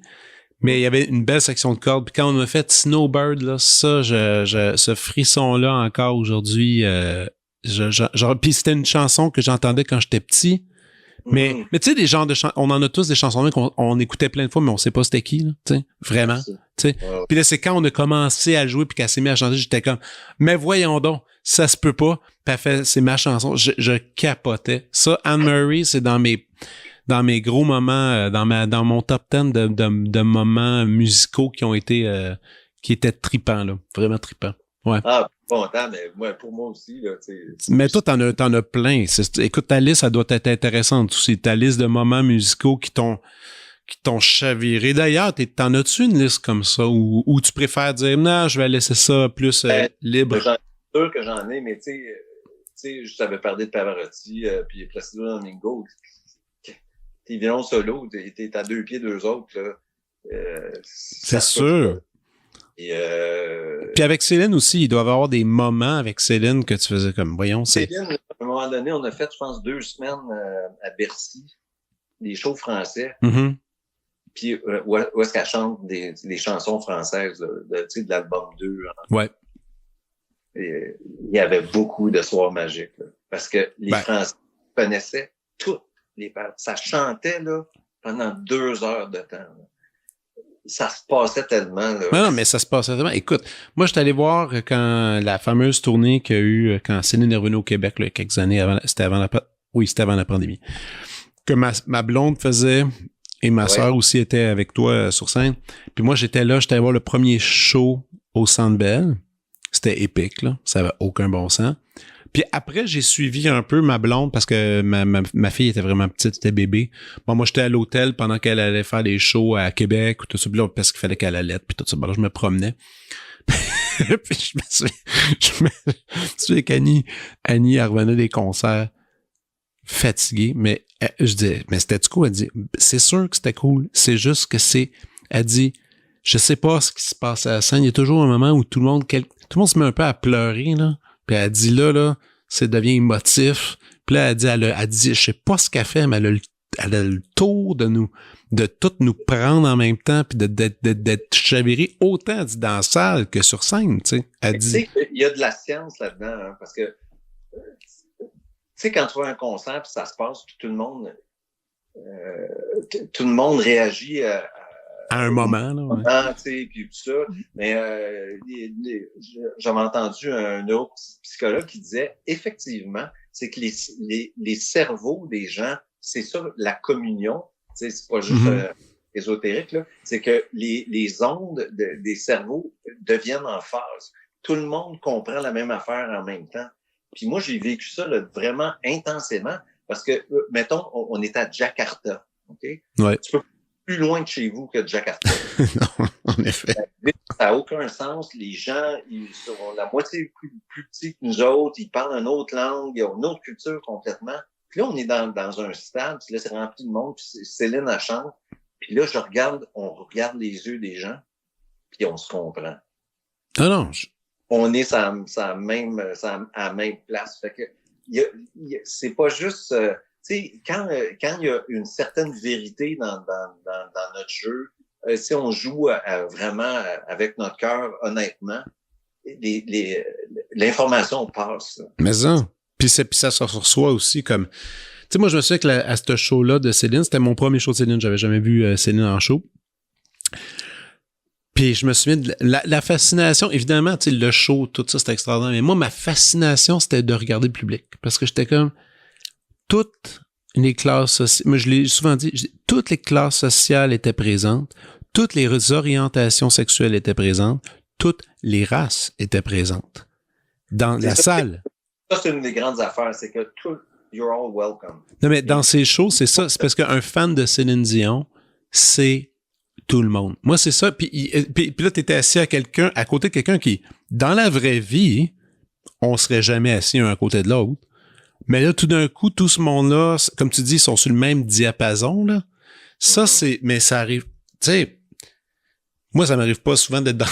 mais il y avait une belle section de cordes. Puis quand on a fait Snowbird, là, ça, ce frisson-là encore aujourd'hui, puis c'était une chanson que j'entendais quand j'étais petit. Mais tu sais, des genres de chansons, on en a tous des chansons qu'on écoutait plein de fois, mais on sait pas c'était qui, là, tu sais, vraiment. Tu sais. Puis là, c'est quand on a commencé à jouer puis qu'elle s'est mise à chanter, j'étais comme, mais voyons donc, ça se peut pas. Puis elle fait, c'est ma chanson. Je capotais. Ça, Anne-Marie, c'est dans mes gros moments, dans mon top 10 de moments musicaux qui étaient tripants, là. Vraiment tripants. Ouais. Ah, content, mais pour moi aussi, là, tu sais. Mais toi, t'en as plein. Écoute, ta liste, ça doit être intéressante aussi. Ta liste de moments musicaux qui t'ont chaviré. D'ailleurs, t'en as-tu une liste comme ça où tu préfères dire, non, je vais laisser ça plus libre? C'est sûr que j'en ai, mais tu sais, je t'avais parlé de Pavarotti, puis Placido Domingo. Tes violons solo, t'es à 2 pieds, 2 autres, là. C'est sûr. Et, Puis avec Céline aussi, il doit y avoir des moments avec Céline que tu faisais comme, voyons, c'est... Céline, à un moment donné, on a fait, je pense, 2 semaines à Bercy, des shows français. Mm-hmm. Puis où est-ce qu'elle chante des chansons françaises de l'album 2. Hein. Ouais. Et, il y avait beaucoup de soirs magiques. Là, parce que les Français connaissaient toutes les paroles. Ça chantait là, pendant 2 heures de temps. Là. Ça se passait tellement. Là. Non, mais ça se passait tellement. Écoute, moi, j'étais allé voir quand la fameuse tournée qu'il y a eu quand Céline est revenue au Québec, là, quelques années avant. C'était avant la pandémie. Que ma blonde faisait et ma sœur aussi était avec toi sur scène. Puis moi, j'étais allé voir le premier show au Centre Bell. C'était épique, là. Ça avait aucun bon sens. Puis après, j'ai suivi un peu ma blonde parce que ma fille était vraiment petite, c'était bébé. Bon, moi, j'étais à l'hôtel pendant qu'elle allait faire des shows à Québec ou tout ça, parce qu'il fallait qu'elle allait, puis tout ça. Bon, là, je me promenais. Puis je me souviens qu'Annie, elle revenait des concerts fatiguée, mais je dis, mais c'était-tu cool? Elle dit, c'est sûr que c'était cool. C'est juste que elle dit, je sais pas ce qui se passe à la scène. Il y a toujours un moment où tout le monde se met un peu à pleurer, là. Puis elle dit là, ça devient émotif. Puis là, elle dit, je sais pas ce qu'elle fait, mais elle a le tour de tout nous prendre en même temps, puis d'être chaviré autant dans la salle que sur scène, tu sais. Elle dit. Il y a de la science là-dedans, hein, parce que, tu sais, quand tu vois un concert, puis ça se passe, puis tout le monde réagit à un moment, là. Tu sais, puis tout ça. Mais j'avais entendu un autre psychologue qui disait, effectivement, c'est que les cerveaux des gens, c'est ça, la communion, tu sais, c'est pas juste ésotérique, là, c'est que les ondes des cerveaux deviennent en phase. Tout le monde comprend la même affaire en même temps. Puis moi, j'ai vécu ça là, vraiment intensément parce que, mettons, on est à Jakarta, OK? Ouais. Tu peux plus loin de chez vous que de Jakarta. Non, en effet. Ça n'a aucun sens. Les gens, ils sont la moitié plus petits que nous autres. Ils parlent une autre langue. Ils ont une autre culture complètement. Puis là, on est dans un stade. Puis là, c'est rempli de monde. Puis Céline, elle chante. Puis là, on regarde les yeux des gens. Puis on se comprend. Ah non. On est à la même place. Fait que c'est pas juste... tu sais, quand il y a une certaine vérité dans notre jeu, si on joue vraiment avec notre cœur, honnêtement, l'information passe. Mais ça, puis ça se reçoit aussi comme... Tu sais, moi, je me souviens que à ce show-là de Céline, c'était mon premier show de Céline, j'avais jamais vu Céline en show. Puis je me souviens de la fascination, évidemment, tu sais, le show, tout ça, c'était extraordinaire, mais moi, ma fascination, c'était de regarder le public, parce que j'étais comme... Toutes les classes sociales, moi je l'ai souvent dit, toutes les classes sociales étaient présentes, toutes les orientations sexuelles étaient présentes, toutes les races étaient présentes dans la salle. Ça, c'est une des grandes affaires, c'est que you're all welcome. Non, mais dans ces shows, c'est ça, c'est parce qu'un fan de Céline Dion, c'est tout le monde. Moi, c'est ça, puis là, t'étais assis à côté de quelqu'un qui, dans la vraie vie, on serait jamais assis un à côté de l'autre. Mais là, tout d'un coup, tout ce monde-là, comme tu dis, ils sont sur le même diapason, là. Ça, mais ça arrive, tu sais, moi, ça m'arrive pas souvent d'être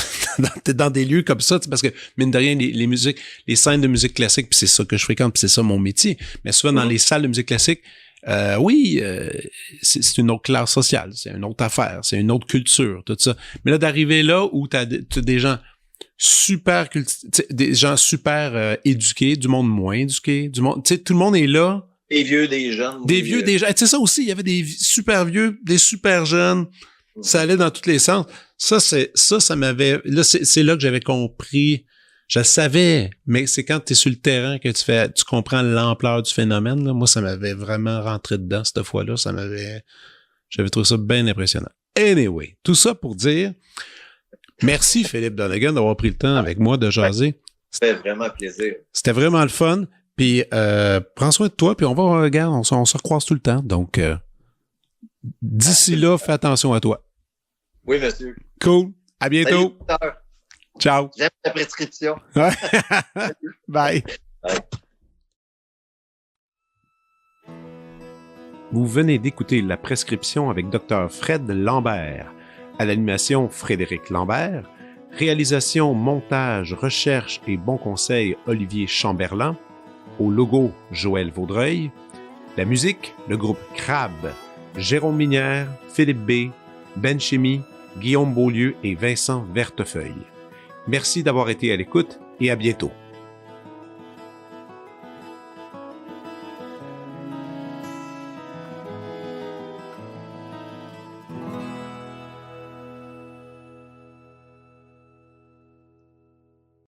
dans des lieux comme ça, parce que, mine de rien, les scènes de musique classique, puis c'est ça que je fréquente, puis c'est ça mon métier. Mais souvent, dans les salles de musique classique, c'est une autre classe sociale, c'est une autre affaire, c'est une autre culture, tout ça. Mais là, d'arriver là où t'as des gens super des gens super éduqués, du monde moins éduqué, du monde, tu sais, tout le monde est là. Des vieux, des jeunes. Des vieux, des jeunes. Tu sais, ça aussi, il y avait des super vieux, des super jeunes. Ça allait dans tous les sens. Ça m'avait, là, c'est là que j'avais compris. Je le savais, mais c'est quand t'es sur le terrain que tu comprends l'ampleur du phénomène, là. Moi, ça m'avait vraiment rentré dedans, cette fois-là. J'avais trouvé ça bien impressionnant. Anyway, tout ça pour dire, merci Philippe Donegan d'avoir pris le temps avec moi de jaser. C'était vraiment plaisir. C'était vraiment le fun. Puis prends soin de toi, puis on va regarder, on se recroise tout le temps. Donc d'ici là, fais attention à toi. Oui, monsieur. Cool. À bientôt. Salut, ciao. J'aime ta prescription. Bye. Bye. Vous venez d'écouter La Prescription avec Dr. Fred Lambert. À l'animation, Frédéric Lambert. Réalisation, montage, recherche et bons conseils, Olivier Chamberlain. Au logo, Joël Vaudreuil. La musique, le groupe Crabe, Jérôme Minière, Philippe B., Ben Chimie, Guillaume Beaulieu et Vincent Vertefeuille. Merci d'avoir été à l'écoute et à bientôt.